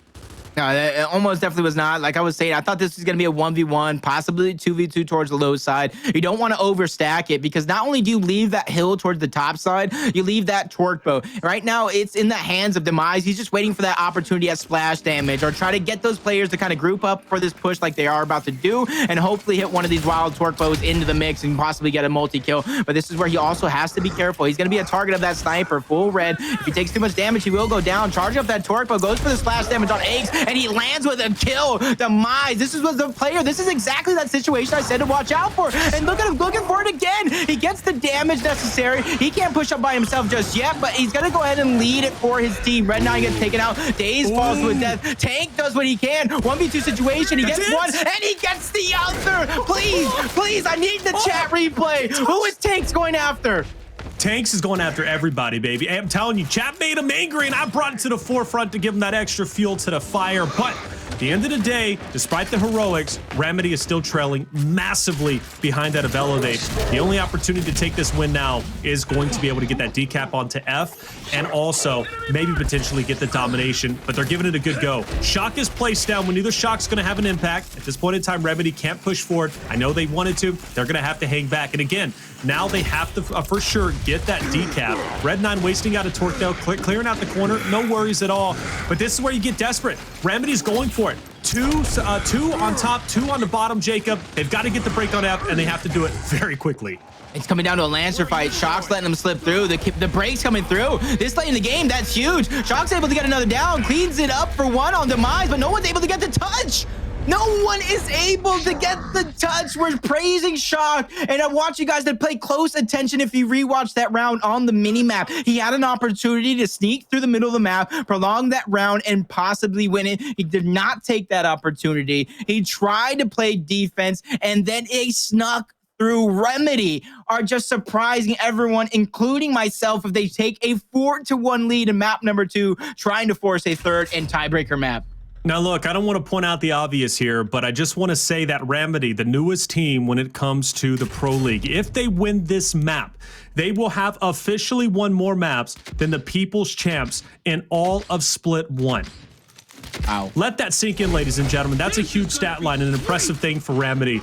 No, it almost definitely was not. Like I was saying, I thought this was going to be a 1v1, possibly 2v2 towards the low side. You don't want to overstack it, because not only do you leave that hill towards the top side, you leave that torque bow. Right now, it's in the hands of Demise. He's just waiting for that opportunity at splash damage, or try to get those players to kind of group up for this push like they are about to do, and hopefully hit one of these wild torque bows into the mix and possibly get a multi-kill. But this is where he also has to be careful. He's going to be a target of that sniper, full red. If he takes too much damage, he will go down. Charging up that torque bow, goes for the splash damage on Aches, and he lands with a kill. Demise, this is the player. This is exactly that situation I said to watch out for. And look at him looking for it again. He gets the damage necessary. He can't push up by himself just yet, but he's gonna go ahead and lead it for his team. Red9 gets taken out. Dazed falls to death. Tank does what he can. 1v2 situation. He gets one and he gets the other. Please, I need the chat replay. Who is Tanks going after? Tanks is going after everybody, baby. I'm telling you, chat made him angry, and I brought it to the forefront to give him that extra fuel to the fire. But at the end of the day, despite the heroics, Remedy is still trailing massively behind that of Elevate. The only opportunity to take this win now is going to be able to get that decap onto F, and also maybe potentially get the domination, but they're giving it a good go. Shock is placed down when neither Shock's going to have an impact. At this point in time, Remedy can't push forward. I know they wanted to. They're going to have to hang back. And again, now they have to, for sure, get that decap. Red9 wasting out a torque though, clearing out the corner, no worries at all. But this is where you get desperate. Remedy's going for it. Two on top, two on the bottom, Jacob. They've got to get the break on F, and they have to do it very quickly. It's coming down to a Lancer fight. Shock's letting him slip through. The break's coming through. This late in the game, that's huge. Shock's able to get another down, cleans it up for one on Demise, but no one's able to get the touch. No one is able to get the touch. We're praising Shock, and I want you guys to pay close attention if you rewatch that round on the mini-map. He had an opportunity to sneak through the middle of the map, prolong that round, and possibly win it. He did not take that opportunity. He tried to play defense, and then he snuck through. Remedy are just surprising everyone, including myself, if they take a 4-1 lead in map number 2, trying to force a third and tiebreaker map. Now, look, I don't want to point out the obvious here, but I just want to say that Remedy, the newest team when it comes to the Pro League, if they win this map, they will have officially won more maps than the People's Champs in all of Split 1. Wow. Let that sink in, ladies and gentlemen. That's a huge stat line and an impressive thing for Remedy.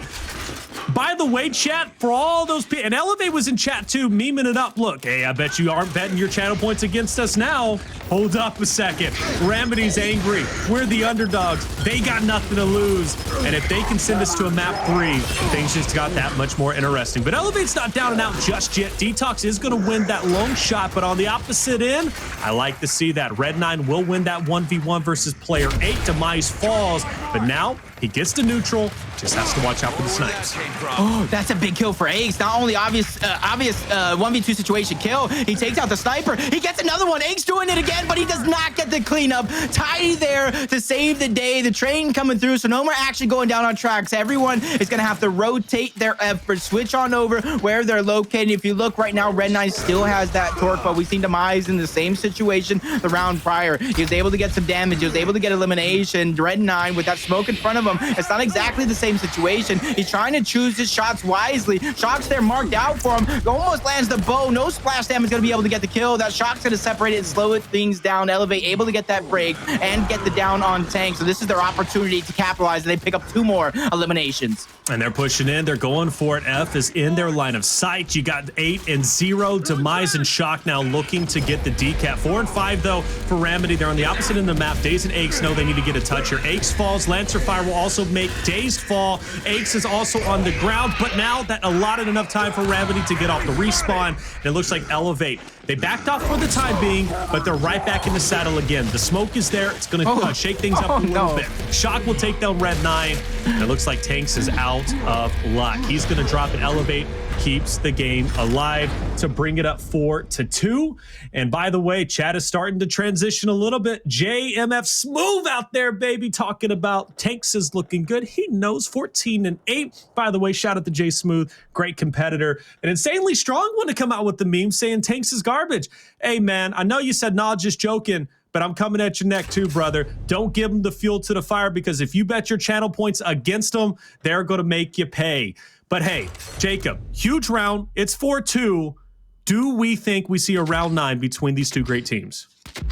By the way, chat, for all those people, and Elevate was in chat too, memeing it up. Look, hey, I bet you aren't betting your channel points against us now. Hold up a second. Remedy's angry. We're the underdogs. They got nothing to lose. And if they can send us to a map 3, things just got that much more interesting. But Elevate's not down and out just yet. Detox is going to win that long shot, but on the opposite end, I like to see that. Red9 will win that 1v1 versus player 8. Demise falls, but now he gets to neutral, just has to watch out for the snipes. Oh, that's a big kill for Ace. Not only obvious 1v2 situation kill, he takes out the sniper. He gets another one. Ace doing it again, but he does not get the cleanup. Tidy there to save the day. The train coming through, so no more actually going down on tracks. Everyone is going to have to rotate their efforts, switch on over where they're located. If you look right now, Red9 still has that torque, but we've seen Demise in the same situation the round prior. He was able to get some damage. He was able to get elimination. Red9 with that smoke in front of him. It's not exactly the same situation. He's trying to choose his shots wisely. Shock's there marked out for him. Almost lands the bow. No splash damage going to be able to get the kill. That Shock's going to separate it and slow things down. Elevate able to get that break and get the down on Tank. So this is their opportunity to capitalize, and they pick up 2 more eliminations. And they're pushing in. They're going for it. F is in their line of sight. You got 8 and 0. Demise and Shock now looking to get the decap. 4 and 5, though, for Remedy. They're on the opposite end of the map. Dazed and Aches know they need to get a touch here. Aches falls. Lancer Fire will also make Dazed fall. Aches is also on the ground, but now that allotted enough time for Remedy to get off the respawn. And it looks like Elevate. They backed off for the time being, but they're right back in the saddle again. The smoke is there. It's going to shake things up a little bit. Shock will take down Red9. And it looks like Tanks is out of luck. He's going to drop an Elevate. Keeps the game alive to bring it up 4-2. And by the way, chat is starting to transition a little bit. JMF Smooth out there, baby, talking about Tanks is looking good. He knows 14 and 8. By the way, shout out to J Smooth, great competitor, an insanely strong one to come out with the meme saying Tanks is garbage. Hey man, I know you said nah, just joking, but I'm coming at your neck too, brother. Don't give them the fuel to the fire, because if you bet your channel points against them, they're going to make you pay. But hey, Jacob, huge round. It's 4-2. Do we think we see a round 9 between these two great teams?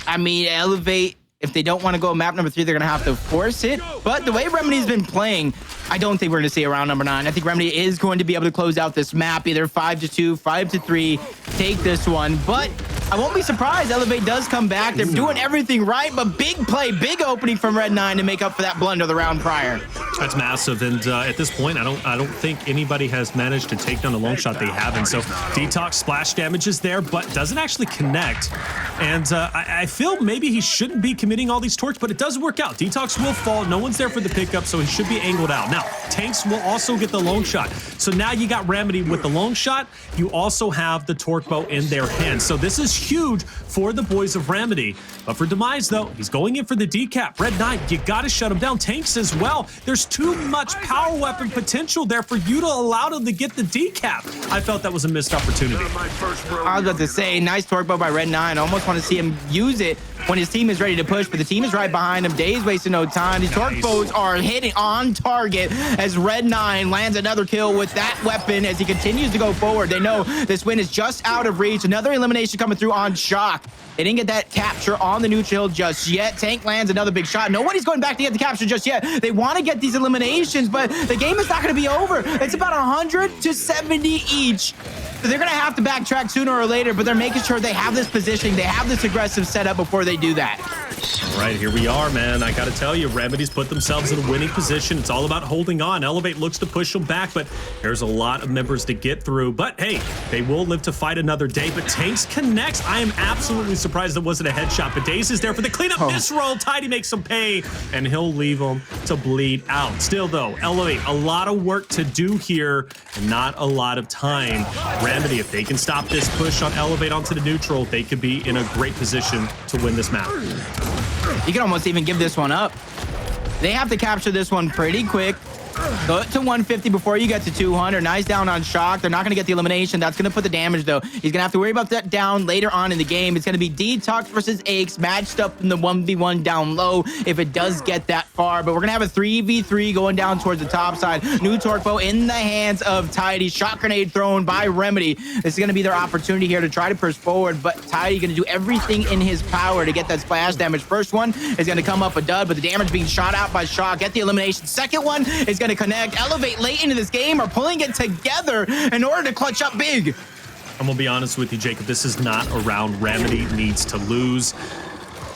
I mean, Elevate, if they don't want to go map number 3, they're going to have to force it. But the way Remedy's been playing, I don't think we're going to see a round number 9. I think Remedy is going to be able to close out this map, either 5-2, 5-3, take this one. But I won't be surprised. Elevate does come back. They're doing everything right, but big play, big opening from Red 9 to make up for that blunder the round prior. That's massive, and at this point, I don't think anybody has managed to take down a long shot. They haven't. So Detox splash damage is there, but doesn't actually connect. And I feel maybe he shouldn't be committing all these torques, but it does work out. Detox will fall. No one's there for the pickup, so he should be angled out. Now, Tanks will also get the long shot. So now you got Remedy with the long shot. You also have the torque bow in their hands. So this is huge for the boys of Remedy. But for Demise, though, he's going in for the decap. Red 9, you got to shut him down. Tanks as well. There's too much power weapon potential there for you to allow them to get the decap. I felt that was a missed opportunity. I was about to say, nice torque bow by Red 9. I almost want to see him use it when his team is ready to push, but the team is right behind him. Dazed wasting no time. These torque bows are hitting on target as Red 9 lands another kill with that weapon as he continues to go forward. They know this win is just out of reach. Another elimination coming through on Shock. They didn't get that capture on the neutral just yet. Tank lands another big shot. Nobody's going back to get the capture just yet. They want to get these eliminations, but the game is not going to be over. It's about 100 to 70 each. So they're going to have to backtrack sooner or later, but they're making sure they have this positioning, they have this aggressive setup before they do that. All right, here we are, man. I got to tell you, Remedy's put themselves in a winning position. It's all about holding on. Elevate looks to push them back, but there's a lot of members to get through. But hey, they will live to fight another day. But Tanks connects. I am absolutely surprised it wasn't a headshot, but Dazed is there for the cleanup. Misroll. Tidy makes some pay, and he'll leave them to bleed out. Still, though, Elevate, a lot of work to do here, and not a lot of time. Remedy, if they can stop this push on Elevate onto the neutral, they could be in a great position to win this map. You can almost even give this one up. They have to capture this one pretty quick. Go to 150 before you get to 200. Nice down on Shock. They're not going to get the elimination. That's going to put the damage, though. He's going to have to worry about that down later on in the game. It's going to be Detox versus Aches matched up in the 1v1 down low if it does get that far. But we're going to have a 3v3 going down towards the top side. New torque bow in the hands of Tidy. Shot grenade thrown by Remedy. This is going to be their opportunity here to try to push forward, but Tidy going to do everything in his power to get that splash damage. First one is going to come up a dud, but the damage being shot out by Shock. Get the elimination. Second one is going to connect. Elevate late into this game are pulling it together in order to clutch up big. I'm gonna be honest with you, Jacob. This is not a round Remedy needs to lose.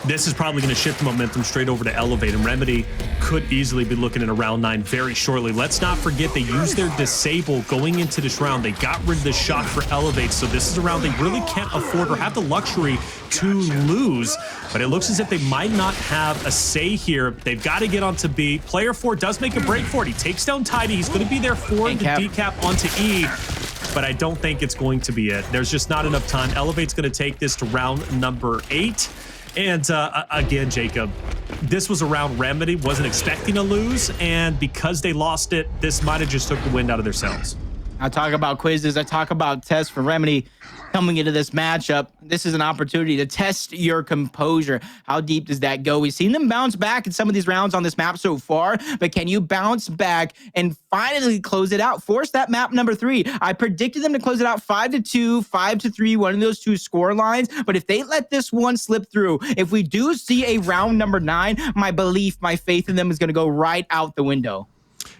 This is probably going to shift the momentum straight over to Elevate, and Remedy could easily be looking at a round 9 very shortly. Let's not forget they used their disable going into this round. They got rid of the Shock for Elevate, so this is a round they really can't afford or have the luxury to lose. But it looks as if they might not have a say here. They've got to get onto B. Player 4 does make a break for it. He takes down Tidy. He's going to be there for the decap onto E. But I don't think it's going to be it. There's just not enough time. Elevate's going to take this to round number 8. And again, Jacob, this was a round Remedy wasn't expecting to lose, and because they lost it, this might have just took the wind out of their sails. I talk about quizzes. I talk about tests for Remedy coming into this matchup. This is an opportunity to test your composure. How deep does that go? We've seen them bounce back in some of these rounds on this map so far, but can you bounce back and finally close it out? Force that map number 3. I predicted them to close it out 5-2, 5-3, one of those two score lines. But if they let this one slip through, if we do see a round number 9, my belief, my faith in them is going to go right out the window.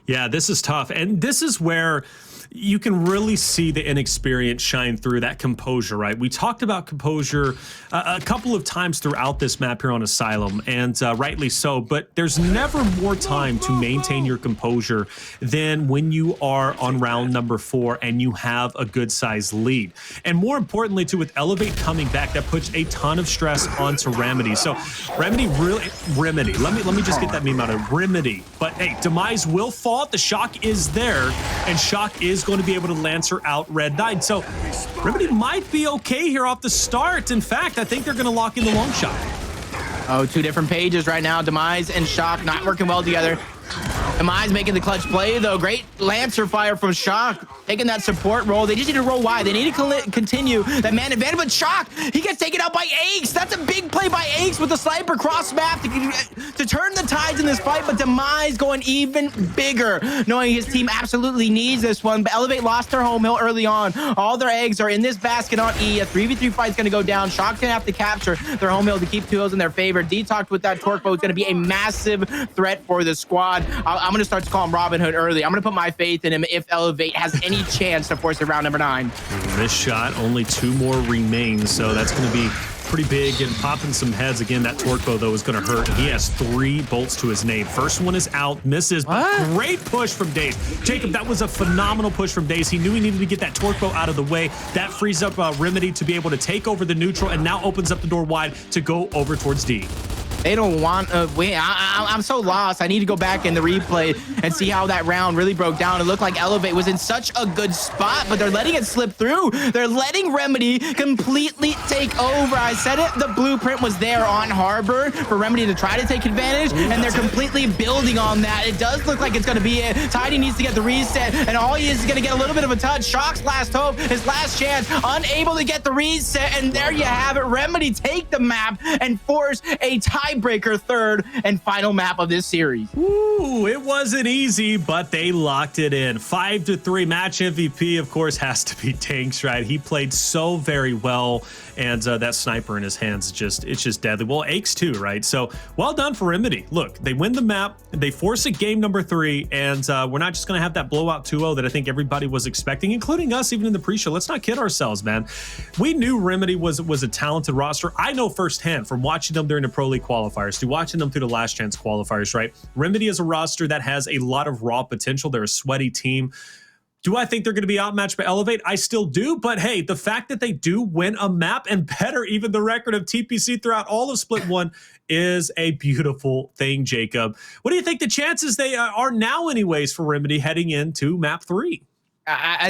Yeah, this is tough. And this is where you can really see the inexperience shine through, that composure, right? We talked about composure a couple of times throughout this map here on Asylum, and rightly so, but there's never more time to maintain your composure than when you are on round number 4 and you have a good sized lead. And more importantly, too, with Elevate coming back, that puts a ton of stress onto Remedy. So Remedy, let me just get that meme out of Remedy. But hey, Demise will fall. The Shock is there, and Shock is going to be able to Lancer out Red 9. So Remedy might be okay here off the start. In fact, I think they're going to lock in the long shot. Oh, two different pages right now. Demise and Shock not working well together. Demise making the clutch play, though. Great Lancer fire from Shock, taking that support role. They just need to roll wide. They need to continue that man advantage, but Shock, he gets taken out by Aches. That's a big play by Aches with the sniper cross map to turn the tides in this fight, but Demise going even bigger, knowing his team absolutely needs this one. But Elevate lost their home hill early on. All their eggs are in this basket on E. A 3v3 fight's going to go down. Shock's going to have to capture their home hill to keep 2 hills in their favor. Detox with that torque bow is going to be a massive threat for the squad. I'm going to start to call him Robin Hood early. I'm going to put my faith in him if Elevate has any chance to force it round number 9. This shot, only 2 more remain, so that's going to be pretty big and popping some heads. Again, that torque bow, though, is going to hurt. He has 3 bolts to his name. First one is out, misses, but great push from Dazed. Jacob, that was a phenomenal push from Dazed. He knew he needed to get that torque bow out of the way. That frees up Remedy to be able to take over the neutral and now opens up the door wide to go over towards D. They don't want to win. I'm so lost. I need to go back in the replay and see how that round really broke down. It looked like Elevate was in such a good spot, but they're letting it slip through. They're letting Remedy completely take over. I said it, the blueprint was there on Harbor for Remedy to try to take advantage, and they're completely building on that. It does look like it's going to be it. Tidy needs to get the reset, and all he is going to get a little bit of a touch. Shock's last hope, his last chance, unable to get the reset, and there you have it. Remedy take the map and force a tiebreaker third and final map of this series. Ooh, it wasn't easy, but they locked it in. 5-3. Match MVP, of course, has to be Tanks, right? He played so very well, and that sniper in his hands, it's just deadly. Well, Aches too, right? So well done for Remedy. Look, they win the map, they force a game number 3, and we're not just going to have that blowout 2-0 that I think everybody was expecting, including us even in the pre-show. Let's not kid ourselves, man. We knew Remedy was a talented roster. I know firsthand from watching them during the Pro League qualifiers to watching them through the Last Chance qualifiers, right? Remedy is a roster that has a lot of raw potential. They're a sweaty team. Do I think they're going to be outmatched by Elevate? I still do, but hey, the fact that they do win a map and better even the record of TPC throughout all of Split 1 is a beautiful thing, Jacob. What do you think the chances they are now anyways for Remedy heading into map 3?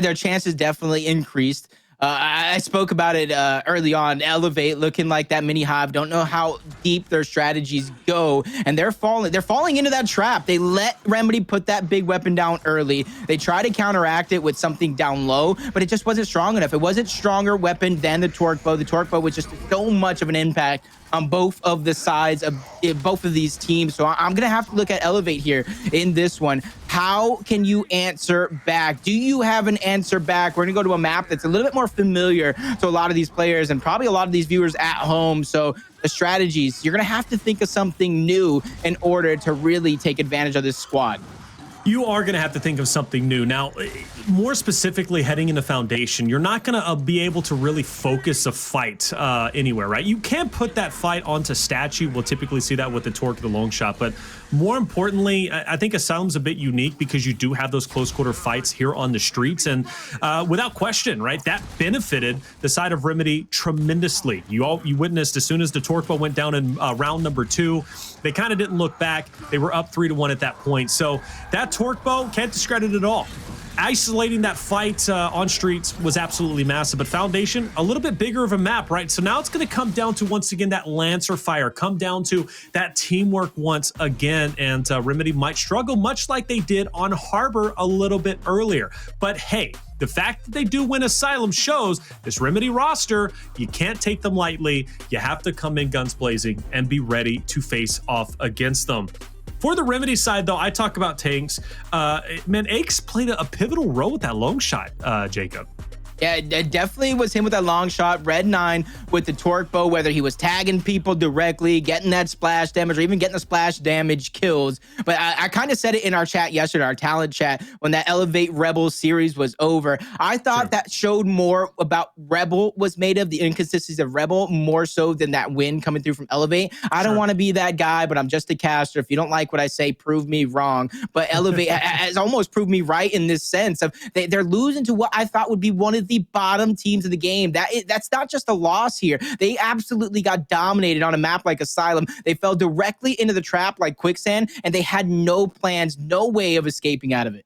Their chances definitely increased. I spoke about it early on. Elevate looking like that mini hive. Don't know how deep their strategies go, and they're falling into that trap. They let Remedy put that big weapon down early. They try to counteract it with something down low, but it just wasn't strong enough. It wasn't stronger weapon than the torque bow. The torque bow was just so much of an impact on both of the sides of both of these teams. So I'm gonna have to look at Elevate here in this one. How can you answer back? Do you have an answer back? We're gonna go to a map that's a little bit more familiar to a lot of these players and probably a lot of these viewers at home. So the strategies, you're gonna have to think of something new in order to really take advantage of this squad. You are going to have to think of something new. Now, more specifically heading into Foundation, you're not going to be able to really focus a fight anywhere, right? You can put that fight onto Statue. We'll typically see that with the Torque, the long shot. But more importantly, I think Asylum's a bit unique because you do have those close quarter fights here on the streets. And without question, right, that benefited the side of Remedy tremendously. You witnessed as soon as the Torque bow went down in round number 2, they kind of didn't look back. They were up 3-1 at that point. So that torque bow can't discredit at all. Isolating that fight on streets was absolutely massive, but Foundation, a little bit bigger of a map, right? So now it's going to come down to, once again, that Lancer fire, come down to that teamwork once again, and Remedy might struggle, much like they did on Harbor a little bit earlier. But hey, the fact that they do win Asylum shows this Remedy roster, you can't take them lightly. You have to come in guns blazing and be ready to face off against them. For the Remedy side, though, I talk about Tanks. Man, Aches played a pivotal role with that long shot, Jacob. Yeah, it definitely was him with that long shot. Red 9 with the torque bow, whether he was tagging people directly, getting that splash damage, or even getting the splash damage kills. But I kind of said it in our chat yesterday, our talent chat, when that Elevate Rebel series was over. I thought that showed more about Rebel was made of, the inconsistencies of Rebel, more so than that win coming through from Elevate. I don't want to be that guy, but I'm just a caster. If you don't like what I say, prove me wrong. But Elevate has almost proved me right in this sense of they're losing to what I thought would be one of the bottom teams of the game. That's not just a loss here. They absolutely got dominated on a map like Asylum. They fell directly into the trap like quicksand, and they had no plans, no way of escaping out of it.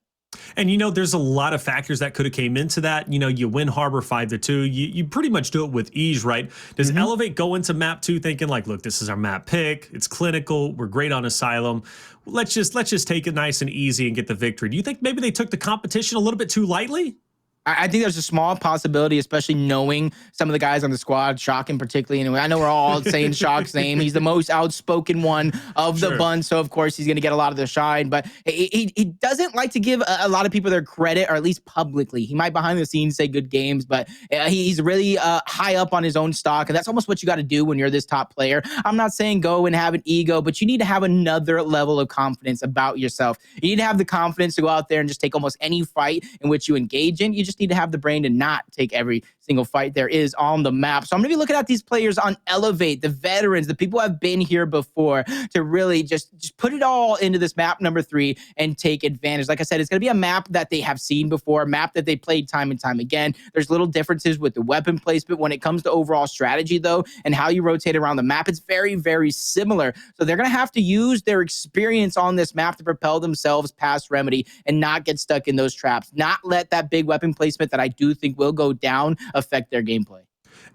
And, you know, there's a lot of factors that could have came into that. You know, you win Harbor 5-2. You pretty much do it with ease, right? Does Elevate go into map 2 thinking like, look, this is our map pick. It's clinical. We're great on Asylum. Let's just take it nice and easy and get the victory. Do you think maybe they took the competition a little bit too lightly? I think there's a small possibility, especially knowing some of the guys on the squad, Shock in particular. Anyway, I know we're all saying Shock's name. He's the most outspoken one of the bunch, so of course he's going to get a lot of the shine. But he doesn't like to give a lot of people their credit, or at least publicly. He might behind the scenes say good games, but he's really high up on his own stock, and that's almost what you got to do when you're this top player. I'm not saying go and have an ego, but you need to have another level of confidence about yourself. You need to have the confidence to go out there and just take almost any fight in which you engage in. You just need to have the brain to not take every single fight there is on the map. So I'm going to be looking at these players on Elevate, the veterans, the people who have been here before, to really just put it all into this map number 3 and take advantage. Like I said, it's going to be a map that they have seen before, a map that they played time and time again. There's little differences with the weapon placement. When it comes to overall strategy, though, and how you rotate around the map, it's very, very similar. So they're going to have to use their experience on this map to propel themselves past Remedy and not get stuck in those traps. Not let that big weapon placement that I do think will go down affect their gameplay.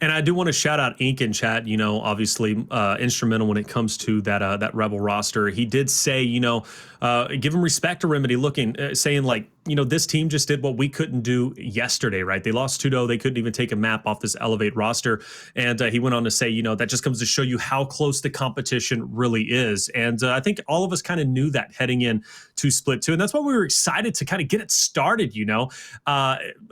And I do want to shout out Ink in chat, you know, obviously instrumental when it comes to that Rebel roster. He did say, you know, give him respect to Remedy, saying like, you know, this team just did what we couldn't do yesterday, right? They lost 2-0. They couldn't even take a map off this Elevate roster. And he went on to say, you know, that just comes to show you how close the competition really is. And I think all of us kind of knew that heading in to Split 2. And that's why we were excited to kind of get it started, you know.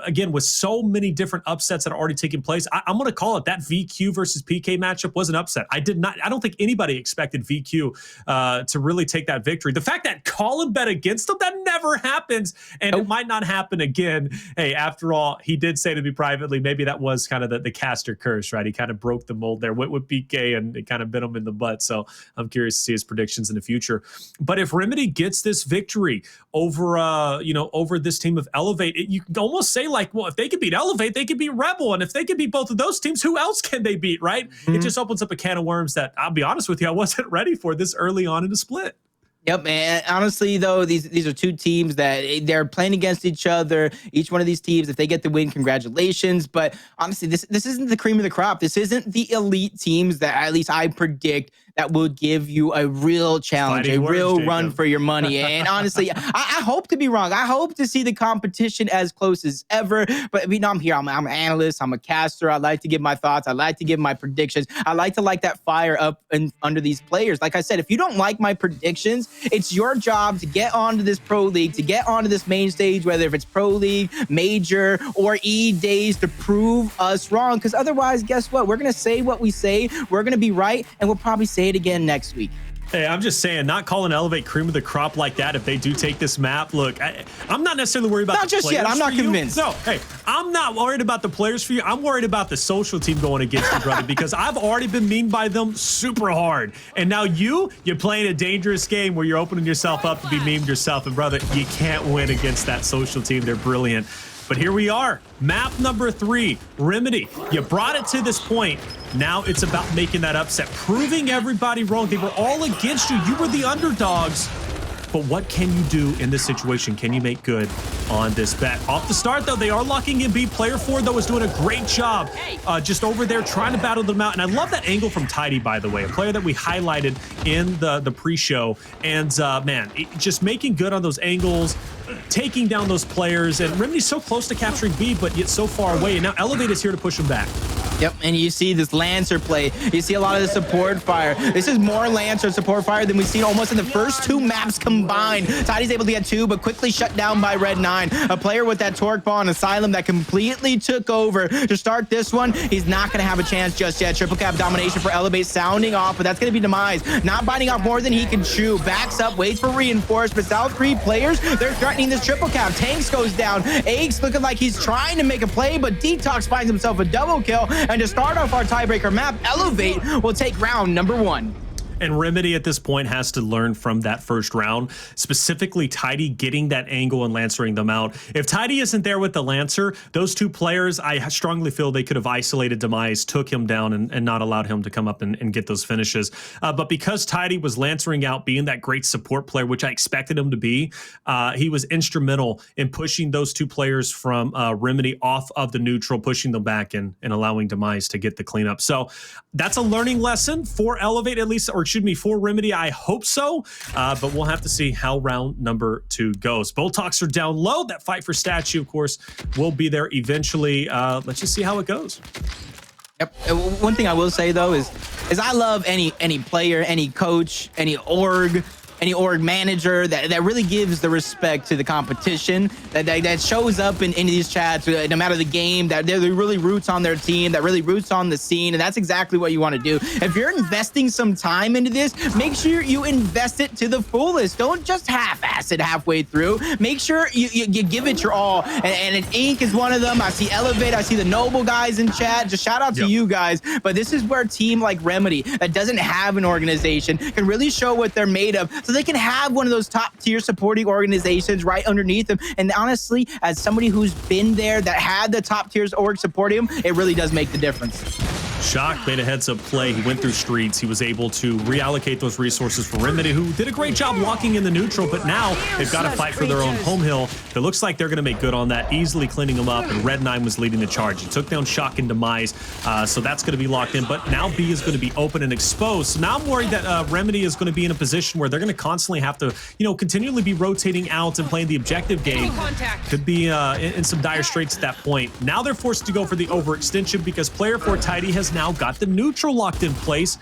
Again, with so many different upsets that are already taking place, I'm going to call it that VQ versus PK matchup was an upset. I don't think anybody expected VQ to really take that victory. The fact that Colin bet against them, that never happens. And it might not happen again. Hey, after all, he did say to me privately, maybe that was kind of the caster curse, right? He kind of broke the mold there with PK and it kind of bit him in the butt. So I'm curious to see his predictions in the future. But if Remedy gets this victory over, over this team of Elevate, you can almost say like, well, if they could beat Elevate, they could beat Rebel. And if they could beat both of those teams, who else can they beat, right? Mm-hmm. It just opens up a can of worms that, I'll be honest with you, I wasn't ready for this early on in the split. Yep, man. Honestly, though, these are two teams that they're playing against each other. Each one of these teams, if they get the win, congratulations. But honestly, this isn't the cream of the crop. This isn't the elite teams that at least I predict that will give you a real challenge, a real run for your money. And honestly, I hope to be wrong. I hope to see the competition as close as ever. But I'm here. I'm an analyst. I'm a caster. I like to give my thoughts. I like to give my predictions. I like to light that fire up under these players. Like I said, if you don't like my predictions, it's your job to get onto this pro league, to get onto this main stage, whether if it's pro league, major, or E-Days, to prove us wrong. Because otherwise, guess what? We're going to say what we say. We're going to be right. And we'll probably say it again next week. Hey, I'm just saying, not calling Elevate cream of the crop like that if they do take this map. Look, I'm not necessarily worried about not just yet. I'm not convinced. No, hey, I'm not worried about the players for you. I'm worried about the social team going against you, brother, because I've already been memed by them super hard. And now you're playing a dangerous game where you're opening yourself up to be memed yourself. And brother, you can't win against that social team. They're brilliant. But here we are, map number 3, Remedy. You brought it to this point. Now it's about making that upset, proving everybody wrong. They were all against you. You were the underdogs. But what can you do in this situation? Can you make good on this bet? Off the start, though, they are locking in B. Player 4, though, is doing a great job just over there trying to battle them out. And I love that angle from Tidy, by the way, a player that we highlighted in the pre-show. And, man, just making good on those angles, taking down those players. And Remedy's so close to capturing B, but yet so far away. And now Elevate is here to push him back. Yep, and you see this Lancer play. You see a lot of the support fire. This is more Lancer support fire than we've seen almost in the first 2 maps combined. Tidy's able to get 2, but quickly shut down by Red 9. A player with that torque ball and Asylum that completely took over to start this one. He's not going to have a chance just yet. Triple cap domination for Elevate sounding off, but that's going to be Demise. Not biting off more than he can chew. Backs up, waits for reinforcements. South 3 players, they're threatening this triple cap. Tanks goes down. Aches looking like he's trying to make a play, but Detox finds himself a double kill. And to start off our tiebreaker map, Elevate will take round number 1. And Remedy at this point has to learn from that first round, specifically Tidy getting that angle and lancering them out. If Tidy isn't there with the Lancer, those 2 players, I strongly feel they could have isolated Demise, took him down, and not allowed him to come up and get those finishes. But because Tidy was lancering out, being that great support player, which I expected him to be, he was instrumental in pushing those 2 players from Remedy off of the neutral, pushing them back and allowing Demise to get the cleanup. So that's a learning lesson for Elevate, at least, or excuse me, for Remedy? I hope so, but we'll have to see how round number 2 goes. Bulldogs are down low. That fight for statue, of course, will be there eventually. Let's just see how it goes. Yep. One thing I will say though is I love any player, any coach, any org manager that really gives the respect to the competition, that shows up in these chats, no matter the game, that really roots on their team, that really roots on the scene. And that's exactly what you want to do. If you're investing some time into this, make sure you invest it to the fullest. Don't just half-ass it halfway through. Make sure you give it your all. And Ink is one of them. I see Elevate, I see the Noble guys in chat. Just shout out to you guys. But this is where a team like Remedy that doesn't have an organization can really show what they're made of, so they can have one of those top tier supporting organizations right underneath them. And honestly, as somebody who's been there, that had the top tiers org supporting him, it really does make the difference. Shock made a heads-up play. He went through streets. He was able to reallocate those resources for Remedy, who did a great job locking in the neutral, but now they've got to fight for their own home hill. It looks like they're going to make good on that, easily cleaning them up, and Red9 was leading the charge. He took down Shock and Demise, so that's going to be locked in, but now B is going to be open and exposed. So now I'm worried that Remedy is going to be in a position where they're going to constantly have to, continually be rotating out and playing the objective game. Could be in some dire straits at that point. Now they're forced to go for the overextension because player 4 Tidy has now got the neutral locked in place.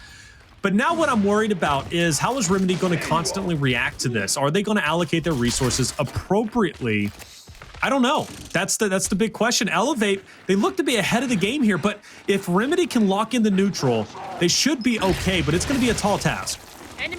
But now what I'm worried about is, how is Remedy going to constantly react to this? Are they going to allocate their resources appropriately? I don't know. That's the big question. Elevate, they look to be ahead of the game here, but if Remedy can lock in the neutral, they should be okay, but it's going to be a tall task.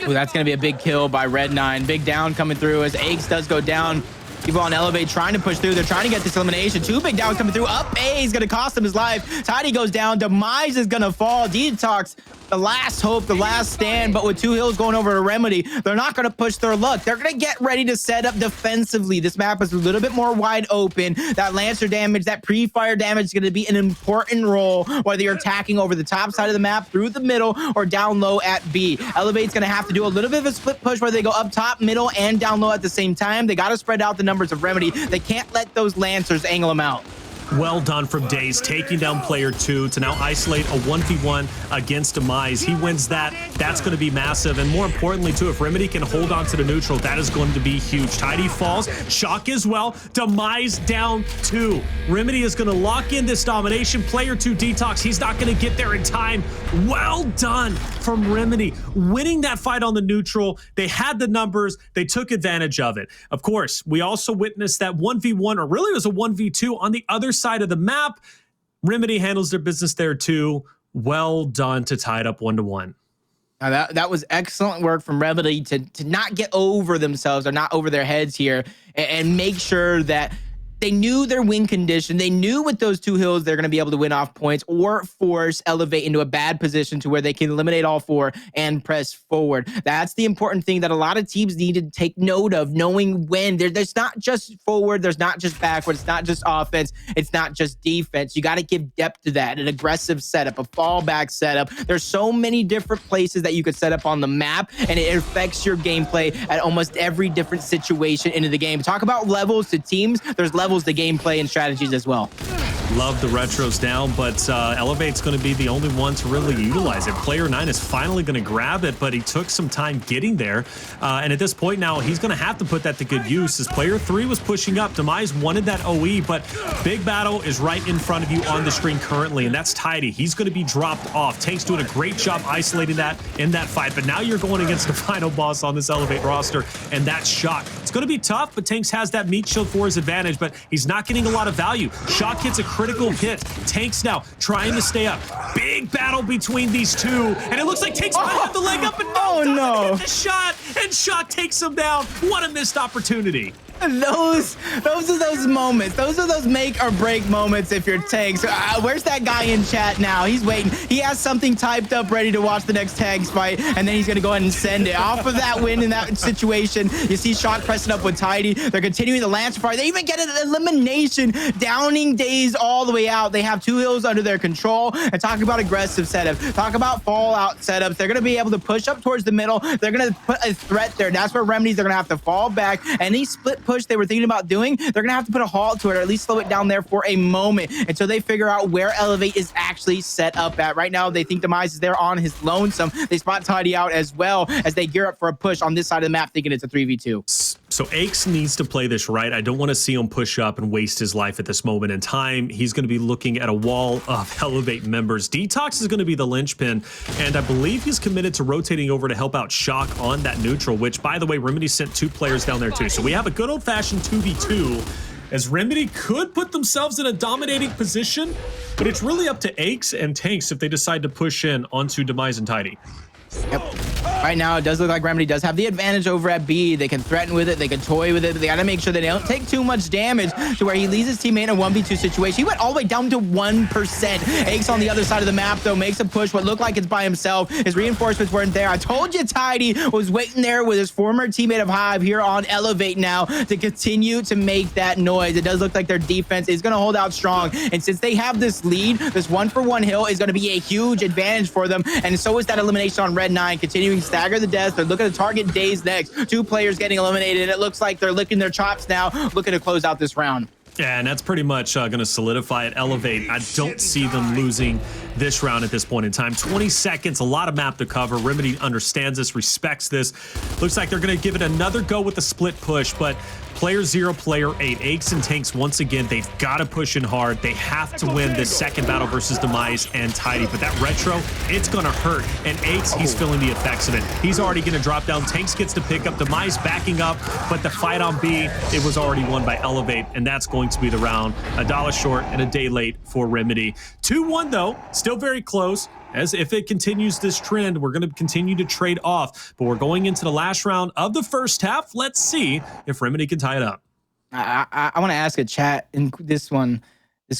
Ooh, that's going to be a big kill by Red9. Big down coming through as Aches does go down. People on Elevate trying to push through. They're trying to get this elimination. 2 big downs coming through. Up A is going to cost him his life. Tidy goes down. Demise is going to fall. Detox, the last hope, the last stand. But with 2 hills going over to Remedy, they're not going to push their luck. They're going to get ready to set up defensively. This map is a little bit more wide open. That Lancer damage, that pre-fire damage is going to be an important role, whether you're attacking over the top side of the map, through the middle, or down low at B. Elevate's going to have to do a little bit of a split push where they go up top, middle, and down low at the same time. They got to spread out the numbers of Remedy. They can't let those Lancers angle them out. Well done from Dazed, taking down player 2 to now isolate a 1v1 against Demise. He wins that. That's going to be massive. And more importantly, too, if Remedy can hold on to the neutral, that is going to be huge. Tidy falls. Shock as well. Demise down 2. Remedy is going to lock in this domination. Player 2 Detox, he's not going to get there in time. Well done from Remedy. Winning that fight on the neutral. They had the numbers. They took advantage of it. Of course, we also witnessed that 1v1, or really it was a 1v2 on the other side of the map. Remedy handles their business there too. Well done to tie it up 1-1. Now that was excellent work from Remedy to not get over themselves or not over their heads here, and make sure that they knew their win condition. They knew with those 2 hills they're going to be able to win off points or force Elevate into a bad position to where they can eliminate all 4 and press forward. That's the important thing that a lot of teams need to take note of, knowing when. There's not just forward, there's not just backward, it's not just offense, it's not just defense. You got to give depth to that, an aggressive setup, a fallback setup. There's so many different places that you could set up on the map, and it affects your gameplay at almost every different situation into the game. Talk about levels to teams. There's levels to gameplay and strategies as well. Love the retros down, but Elevate's going to be the only one to really utilize it. Player 9 is finally going to grab it, but he took some time getting there. And at this point now, he's going to have to put that to good use, as player 3 was pushing up. Demise wanted that OE, but big battle is right in front of you on the screen currently, and that's Tidy. He's going to be dropped off. Tank's doing a great job isolating that in that fight, but now you're going against the final boss on this Elevate roster, and that's Shock. It's going to be tough, but Tanks has that meat shield for his advantage, but he's not getting a lot of value. Shock hits a critical hit. Tanks now trying to stay up. Big battle between these two, and it looks like Tanks might have the leg up, and no, hit the shot, and Shock takes him down. What a missed opportunity. Those are those moments. Those are those make or break moments if you're Tanks. Where's that guy in chat now? He's waiting. He has something typed up ready to watch the next Tanks fight, and then he's going to go ahead and send it. Off of that win in that situation, you see Shock pressing up with Tidy. They're continuing the Lancer fire. They even get an elimination, downing Dazed all the way out. They have 2 hills under their control, and talk about aggressive setup. Talk about fallout setups. They're going to be able to push up towards the middle. They're going to put a threat there. That's where Remedies are going to have to fall back. Any split push push they were thinking about doing, they're going to have to put a halt to it, or at least slow it down there for a moment until they figure out where Elevate is actually set up at. Right now, they think Demise is there on his lonesome. They spot Tidy out as well as they gear up for a push on this side of the map, thinking it's a 3v2. So Aches needs to play this right. I don't want to see him push up and waste his life at this moment in time. He's going to be looking at a wall of Elevate members. Detox is going to be the linchpin, and I believe he's committed to rotating over to help out Shock on that neutral, which, by the way, Remedy sent 2 players down there too. So we have a good old-fashioned 2v2, as Remedy could put themselves in a dominating position, but it's really up to Aches and Tanks if they decide to push in onto Demise and Tidy. Yep. Right now, it does look like Remedy does have the advantage over at B. They can threaten with it. They can toy with it. But they got to make sure they don't take too much damage to where he leaves his teammate in a 1v2 situation. He went all the way down to 1%. Aches on the other side of the map, though, makes a push. What looked like it's by himself. His reinforcements weren't there. I told you Tidy was waiting there with his former teammate of Hive here on Elevate now to continue to make that noise. It does look like their defense is going to hold out strong. And since they have this lead, this 1-for-1 hill is going to be a huge advantage for them. And so is that elimination on Red 9, continuing to stagger the deaths. They're looking to target Dazed next. 2 players getting eliminated. It looks like they're licking their chops now, looking to close out this round. Yeah, and that's pretty much going to solidify it. Elevate. I don't see them losing this round at this point in time. 20 seconds, a lot of map to cover. Remedy understands this, respects this. Looks like they're going to give it another go with the split push, but player 0, player 8, Aches and Tanks, once again, they've got to push in hard. They have to win this second battle versus Demise and Tidy, but that retro, it's going to hurt. And Aches, he's feeling the effects of it. He's already going to drop down. Tanks gets to pick up. Demise backing up, but the fight on B, it was already won by Elevate, and that's going to be the round. $1 short and a day late for Remedy. 2-1 though, still very close. As if it continues this trend, we're going to continue to trade off. But we're going into the last round of the first half. Let's see if Remedy can tie it up. I want to ask a chat in this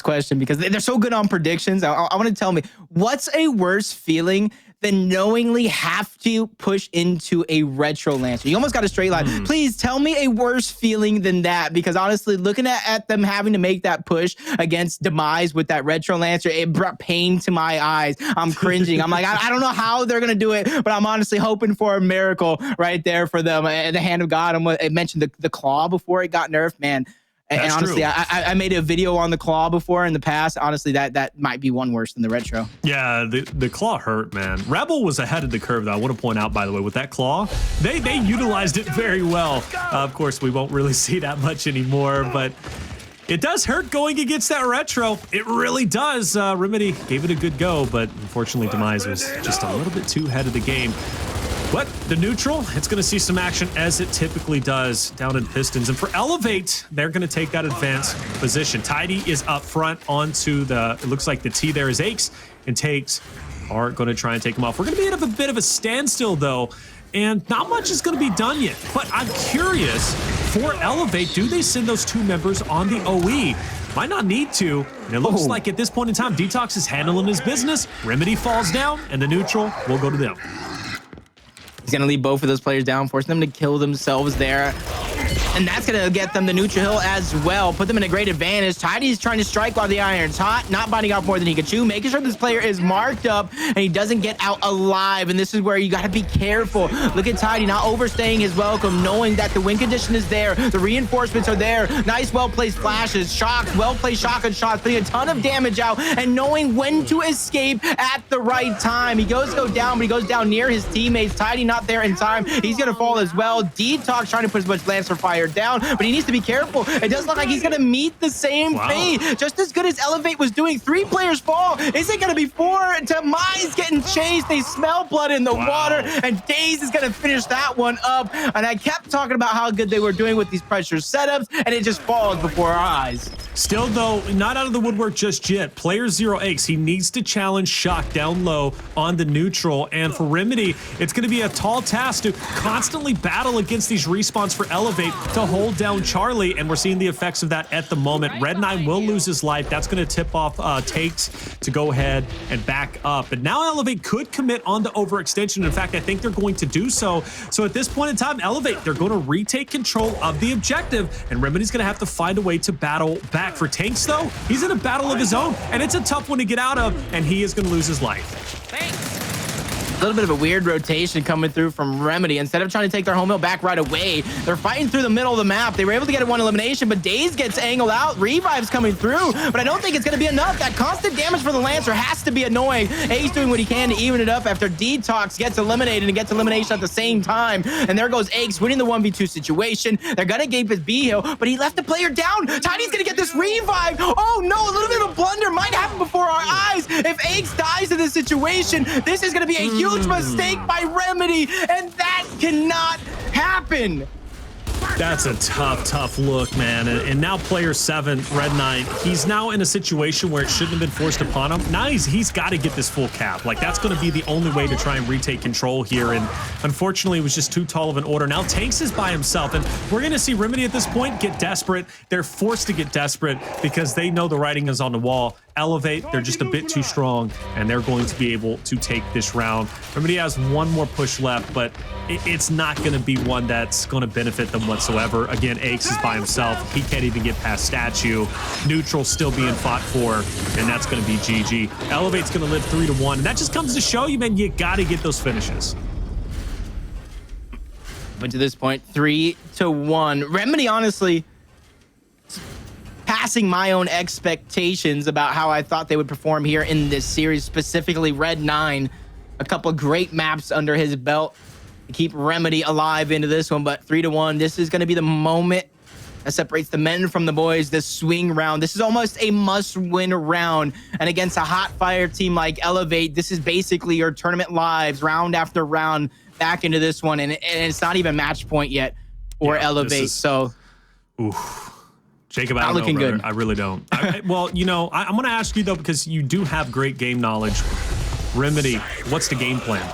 question, because they're so good on predictions. I want to tell me, what's a worse feeling than knowingly have to push into a retro lancer? You almost got a straight line. Please tell me a worse feeling than that, because honestly, looking at them having to make that push against Demise with that retro lancer, it brought pain to my eyes. I'm cringing. I'm like, I don't know how they're gonna do it, but I'm honestly hoping for a miracle right there for them. The hand of God. I mentioned the claw before it got nerfed, man. And honestly, I made a video on the claw before in the past. Honestly, that might be one worse than the retro. Yeah, the claw hurt, man. Rebel was ahead of the curve, though. I want to point out, by the way, with that claw, they utilized it very well. Of course, we won't really see that much anymore, but it does hurt going against that retro. It really does. Remedy gave it a good go, but unfortunately, Demise was just a little bit too ahead of the game. But the neutral, it's going to see some action as it typically does down in Pistons. And for Elevate, they're going to take that advanced position. Tidy is up front onto it looks like the T there is Aches, and Takes are going to try and take him off. We're going to be at a bit of a standstill, though, and not much is going to be done yet. But I'm curious, for Elevate, do they send those 2 members on the OE? Might not need to. And it looks like at this point in time, Detox is handling his business. Remedy falls down, and the neutral will go to them. He's going to leave both of those players down, forcing them to kill themselves there. And that's going to get them the neutral hill as well. Put them in a great advantage. Tidy's trying to strike while the iron's hot, not biting off more than he can chew, making sure this player is marked up and he doesn't get out alive. And this is where you got to be careful. Look at Tidy not overstaying his welcome, knowing that the win condition is there. The reinforcements are there. Nice, well-placed flashes, shocks, well-placed shotgun shots, putting a ton of damage out and knowing when to escape at the right time. He goes to go down, but he goes down near his teammates. Tidy not there in time. He's going to fall as well. Detox trying to put as much Lancer fire down, but he needs to be careful. It does look like he's going to meet the same fate. Just as good as Elevate was doing. 3 players fall. Is it going to be 4? Demise getting chased. They smell blood in the water, and Dazed is going to finish that one up. And I kept talking about how good they were doing with these pressure setups, and it just falls before our eyes. Still, though, not out of the woodwork just yet. Player 0 Aches, he needs to challenge Shock down low on the neutral. And for Remedy, it's going to be a tall task to constantly battle against these respawns for Elevate to hold down Charlie. And we're seeing the effects of that at the moment. Red 9 will lose his life. That's going to tip off Takes to go ahead and back up. And now Elevate could commit on the overextension. In fact, I think they're going to do so. So at this point in time, Elevate, they're going to retake control of the objective. And Remedy's going to have to find a way to battle back. For Tanks, though, he's in a battle of his own, and it's a tough one to get out of, and he is going to lose his life. little bit of a weird rotation coming through from Remedy. Instead of trying to take their home hill back right away, they're fighting through the middle of the map. They were able to get a one elimination, but Dazed gets angled out. Revive's coming through, but I don't think it's going to be enough. That constant damage for the Lancer has to be annoying. Ace doing what he can to even it up after Detox gets eliminated and gets elimination at the same time. And there goes Ace winning the 1v2 situation. They're going to gape his B hill, but he left the player down. Tiny's going to get this revive. Oh no, a little bit of a blunder might happen before our eyes. If Ace dies in this situation, this is going to be a huge mistake by Remedy, and that cannot happen. That's a tough look, man. And now player 7, Red Knight, he's now in a situation where it shouldn't have been forced upon him. Now he's got to get this full cap. Like, that's going to be the only way to try and retake control here. And unfortunately, it was just too tall of an order. Now Tanks is by himself, and we're going to see Remedy at this point get desperate. They're forced to get desperate because they know the writing is on the wall. Elevate, they're just a bit too strong, and they're going to be able to take this round. Remedy has one more push left, but it's not going to be one that's going to benefit them whatsoever. Again, Ace is by himself. He can't even get past Statue. Neutral still being fought for, and that's going to be GG. Elevate's going to live 3-1, and that just comes to show you, man, you got to get those finishes. But to this point, 3-1. Remedy, honestly, passing my own expectations about how I thought they would perform here in this series, specifically Red 9. A couple of great maps under his belt to keep Remedy alive into this one, but 3-1. This is going to be the moment that separates the men from the boys, this swing round. This is almost a must-win round, and against a hot fire team like Elevate, this is basically your tournament lives, round after round, back into this one, and it's not even match point yet or Elevate, so... Oof. Jacob, I not don't looking know, good. I really don't. Well, you know, I'm going to ask you, though, because you do have great game knowledge. Remedy, what's the game plan?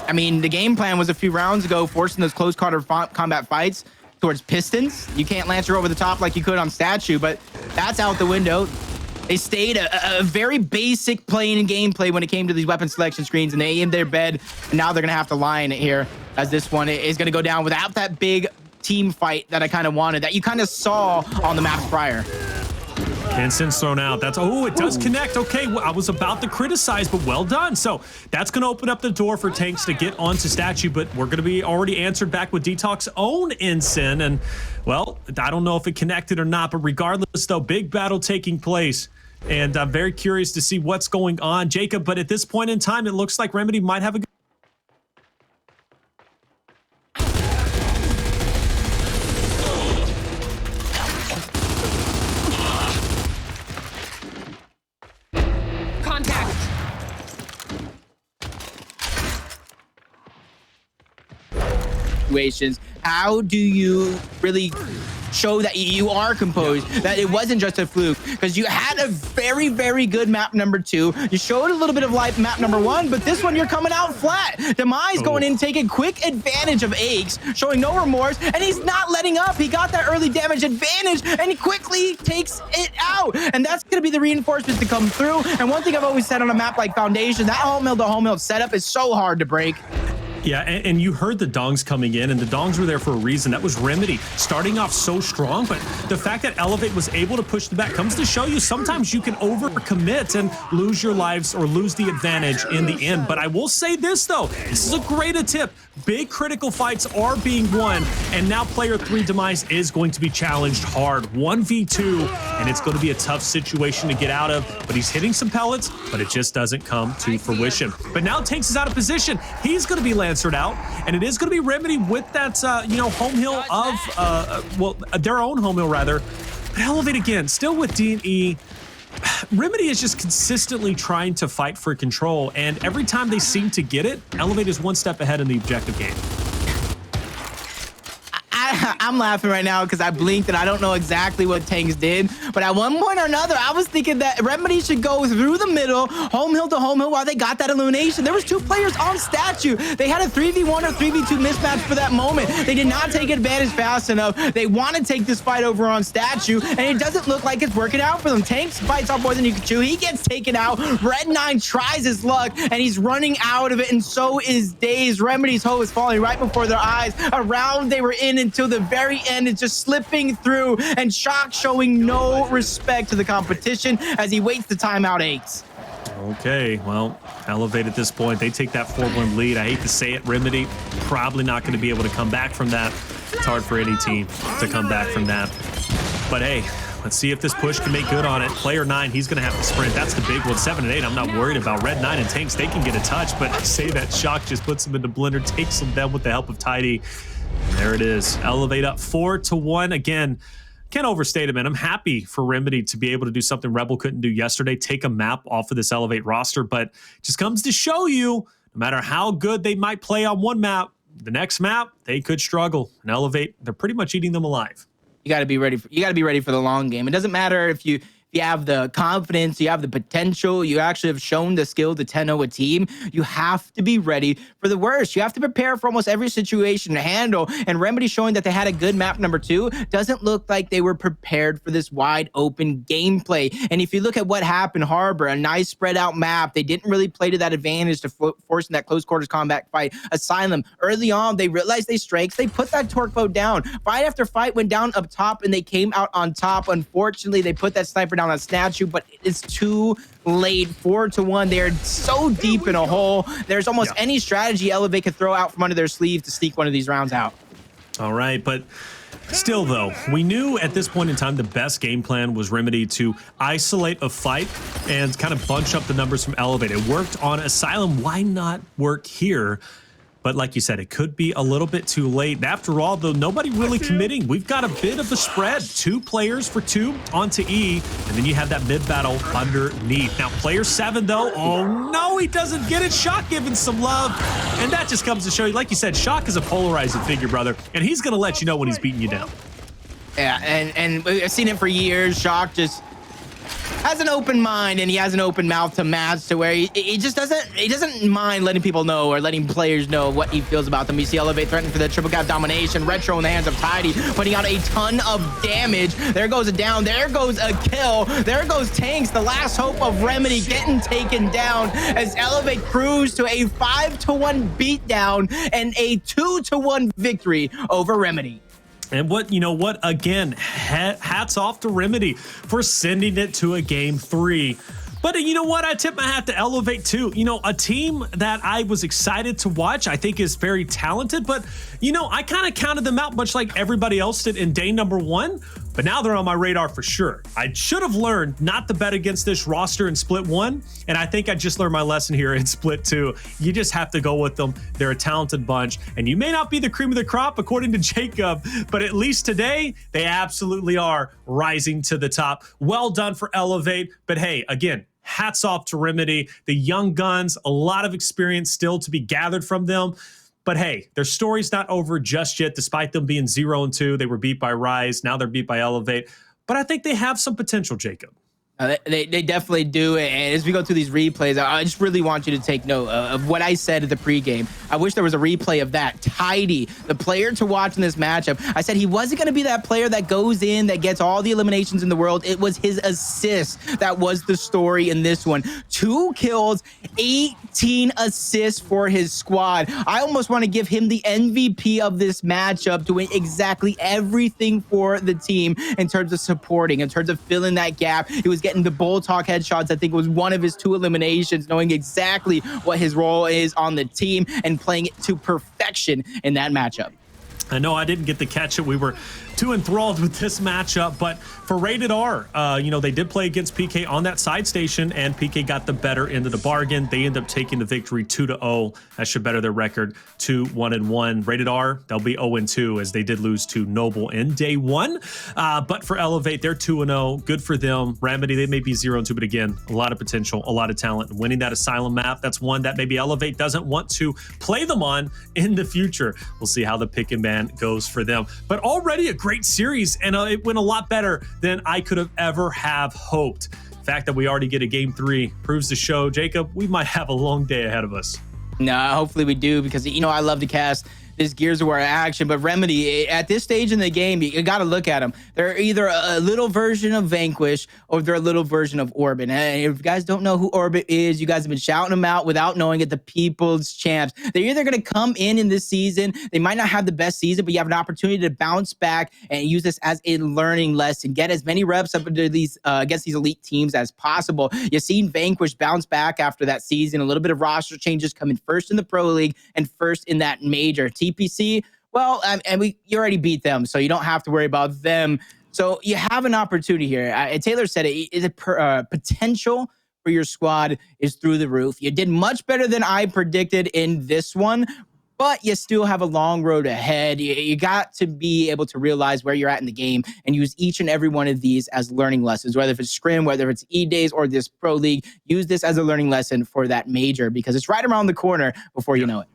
I mean, the game plan was a few rounds ago, forcing those close quarter combat fights towards Pistons. You can't Lancer over the top like you could on Statue, but that's out the window. They stayed a very basic playing and gameplay when it came to these weapon selection screens, and they aimed their bed, and now they're going to have to lie in it here, as this one is going to go down without that big team fight that I kind of wanted, that you kind of saw on the maps prior. Instant thrown out. That's, oh, it does connect. Okay, well, I was about to criticize, but well done. So that's going to open up the door for Tanks to get onto Statue, but we're going to be already answered back with Detox own Ensign. And, well, I don't know if it connected or not, but regardless, though, big battle taking place. And I'm very curious to see what's going on, Jacob. But at this point in time, it looks like Remedy might have a good situations. How do you really show that you are composed, that it wasn't just a fluke? Because you had a very, very good map number 2. You showed a little bit of life map number 1, but this one you're coming out flat. Demise going in, taking quick advantage of Aches, showing no remorse, and he's not letting up. He got that early damage advantage, and he quickly takes it out. And that's going to be the reinforcements to come through. And one thing I've always said on a map like Foundation, that home hill to home hill setup is so hard to break. Yeah, and you heard the dongs coming in, and the dongs were there for a reason. That was Remedy starting off so strong, but the fact that Elevate was able to push the back comes to show you sometimes you can overcommit and lose your lives or lose the advantage in the end. But I will say this, though. This is a great tip. Big critical fights are being won, and now player 3 Demise is going to be challenged hard. 1v2, and it's going to be a tough situation to get out of, but he's hitting some pellets, but it just doesn't come to fruition. But now Tanks is out of position. He's going to be Lancered out, and it is going to be Remedy with that, you know, home hill of, well, their own home hill, rather. But Elevate again, still with D&E. Remedy is just consistently trying to fight for control, and every time they seem to get it, Elevate is one step ahead in the objective game. I'm laughing right now because I blinked and I don't know exactly what Tanks did, but at one point or another, I was thinking that Remedy should go through the middle, home hill to home hill, while they got that illumination. There was 2 players on Statue. They had a 3v1 or 3v2 mismatch for that moment. They did not take advantage fast enough. They want to take this fight over on Statue, and it doesn't look like it's working out for them. Tanks fights off more than you can chew. He gets taken out. Red 9 tries his luck, and he's running out of it, and so is Dazed. Remedy's hoe is falling right before their eyes. A round they were in until the very end is just slipping through, and Shock showing no respect to the competition as he waits the timeout 8. Okay, well, Elevate at this point, they take that 4-1 lead. I hate to say it, Remedy probably not going to be able to come back from that. It's hard for any team to come back from that. But hey, let's see if this push can make good on it. Player 9, he's going to have to sprint. That's the big one. 7 and 8, I'm not worried about. Red 9 and Tanks, they can get a touch, but I say that Shock just puts them into blender, takes them down with the help of Tidy. And there it is. Elevate up 4-1. Again, can't overstate it, man. I'm happy for Remedy to be able to do something Rebel couldn't do yesterday, take a map off of this Elevate roster, but it just comes to show you, no matter how good they might play on one map, the next map, they could struggle. And Elevate, they're pretty much eating them alive. You got to be ready. You got to be ready for the long game. It doesn't matter if you have the confidence, you have the potential, you actually have shown the skill to 10-0 a team. You have to be ready for the worst. You have to prepare for almost every situation to handle. And Remedy showing that they had a good map number 2 doesn't look like they were prepared for this wide open gameplay. And if you look at what happened, Harbor, a nice spread out map. They didn't really play to that advantage to forcing that close quarters combat fight. Asylum, early on, they realized they strengths. They put that torque bow down. Fight after fight went down up top and they came out on top. Unfortunately, they put that sniper down on Statue, but it's too late. 4-1. They're so deep in a hole. There's almost any strategy Elevate could throw out from under their sleeve to sneak one of these rounds out. All right, but still, though, we knew at this point in time the best game plan was Remedy to isolate a fight and kind of bunch up the numbers from Elevate. It worked on Asylum. Why not work here? But like you said, it could be a little bit too late. After all, though, nobody really committing. We've got a bit of a spread. 2 players for 2 onto E, and then you have that mid battle underneath. Now, player 7, though, oh no, he doesn't get it. Shock giving some love, and that just comes to show you, like you said, Shock is a polarizing figure, brother, and he's going to let you know when he's beating you down. Yeah, and I've seen it for years. Shock just has an open mind and he has an open mouth to match, to where he just doesn't mind letting people know or letting players know what he feels about them. You see Elevate threatening for the triple cap domination. Retro in the hands of Tidy, putting out a ton of damage. There goes a down. There goes a kill. There goes Tanks, the last hope of Remedy, getting taken down as Elevate cruise to a 5-1 beatdown and a 2-1 victory over Remedy. And again, hats off to Remedy for sending it to a game 3. But you know what? I tip my hat to Elevate too. A team that I was excited to watch, I think is very talented, but I kind of counted them out much like everybody else did in day number 1. But now they're on my radar for sure. I should have learned not to bet against this roster in split 1, and I think I just learned my lesson here in split 2. You just have to go with them. They're a talented bunch, and you may not be the cream of the crop according to Jacob, but at least today, they absolutely are rising to the top. Well done for Elevate, but hey, again, hats off to Remedy. The young guns, a lot of experience still to be gathered from them. But hey, their story's not over just yet. Despite them being 0-2, they were beat by Rise. Now they're beat by Elevate. But I think they have some potential, Jacob. They definitely do. And as we go through these replays, I just really want you to take note of what I said at the pregame. I wish there was a replay of that. Tidy, the player to watch in this matchup. I said he wasn't going to be that player that goes in, that gets all the eliminations in the world. It was his assist that was the story in this one. 2 kills, 18 assists for his squad. I almost want to give him the MVP of this matchup, doing exactly everything for the team in terms of supporting, in terms of filling that gap. He was getting the bull talk headshots. I think it was one of his 2 eliminations, knowing exactly what his role is on the team and playing it to perfection in that matchup. I know I didn't get to catch it. We were too enthralled with this matchup, but for Rated R, they did play against PK on that side station, and PK got the better end of the bargain. They end up taking the victory 2-0. That should better their record to 1-1. Rated R, they'll be 0-2 as they did lose to Noble in day 1. But for Elevate, they're 2-0. Good for them. Remedy, they may be 0-2, but again, a lot of potential, a lot of talent. Winning that Asylum map, that's one that maybe Elevate doesn't want to play them on in the future. We'll see how the pick and ban goes for them. But already a great series, and it went a lot better than I could have ever have hoped. The fact that we already get a game 3 proves to show, Jacob, we might have a long day ahead of us. No, hopefully we do, because I love to cast this Gears of War action. But Remedy, at this stage in the game, you got to look at them. They're either a little version of Vanquish or they're a little version of Orbit. And if you guys don't know who Orbit is, you guys have been shouting them out without knowing it. The people's champs. They're either going to come in this season. They might not have the best season, but you have an opportunity to bounce back and use this as a learning lesson. Get as many reps up into these against these elite teams as possible. You've seen Vanquish bounce back after that season. A little bit of roster changes, coming first in the Pro League and first in that major. TPC, well, you already beat them, so you don't have to worry about them. So you have an opportunity here. Taylor said it is a potential for your squad is through the roof. You did much better than I predicted in this one, but you still have a long road ahead. You got to be able to realize where you're at in the game and use each and every one of these as learning lessons, whether if it's Scrim, whether it's E-Days or this Pro League. Use this as a learning lesson for that major because it's right around the corner before you know it.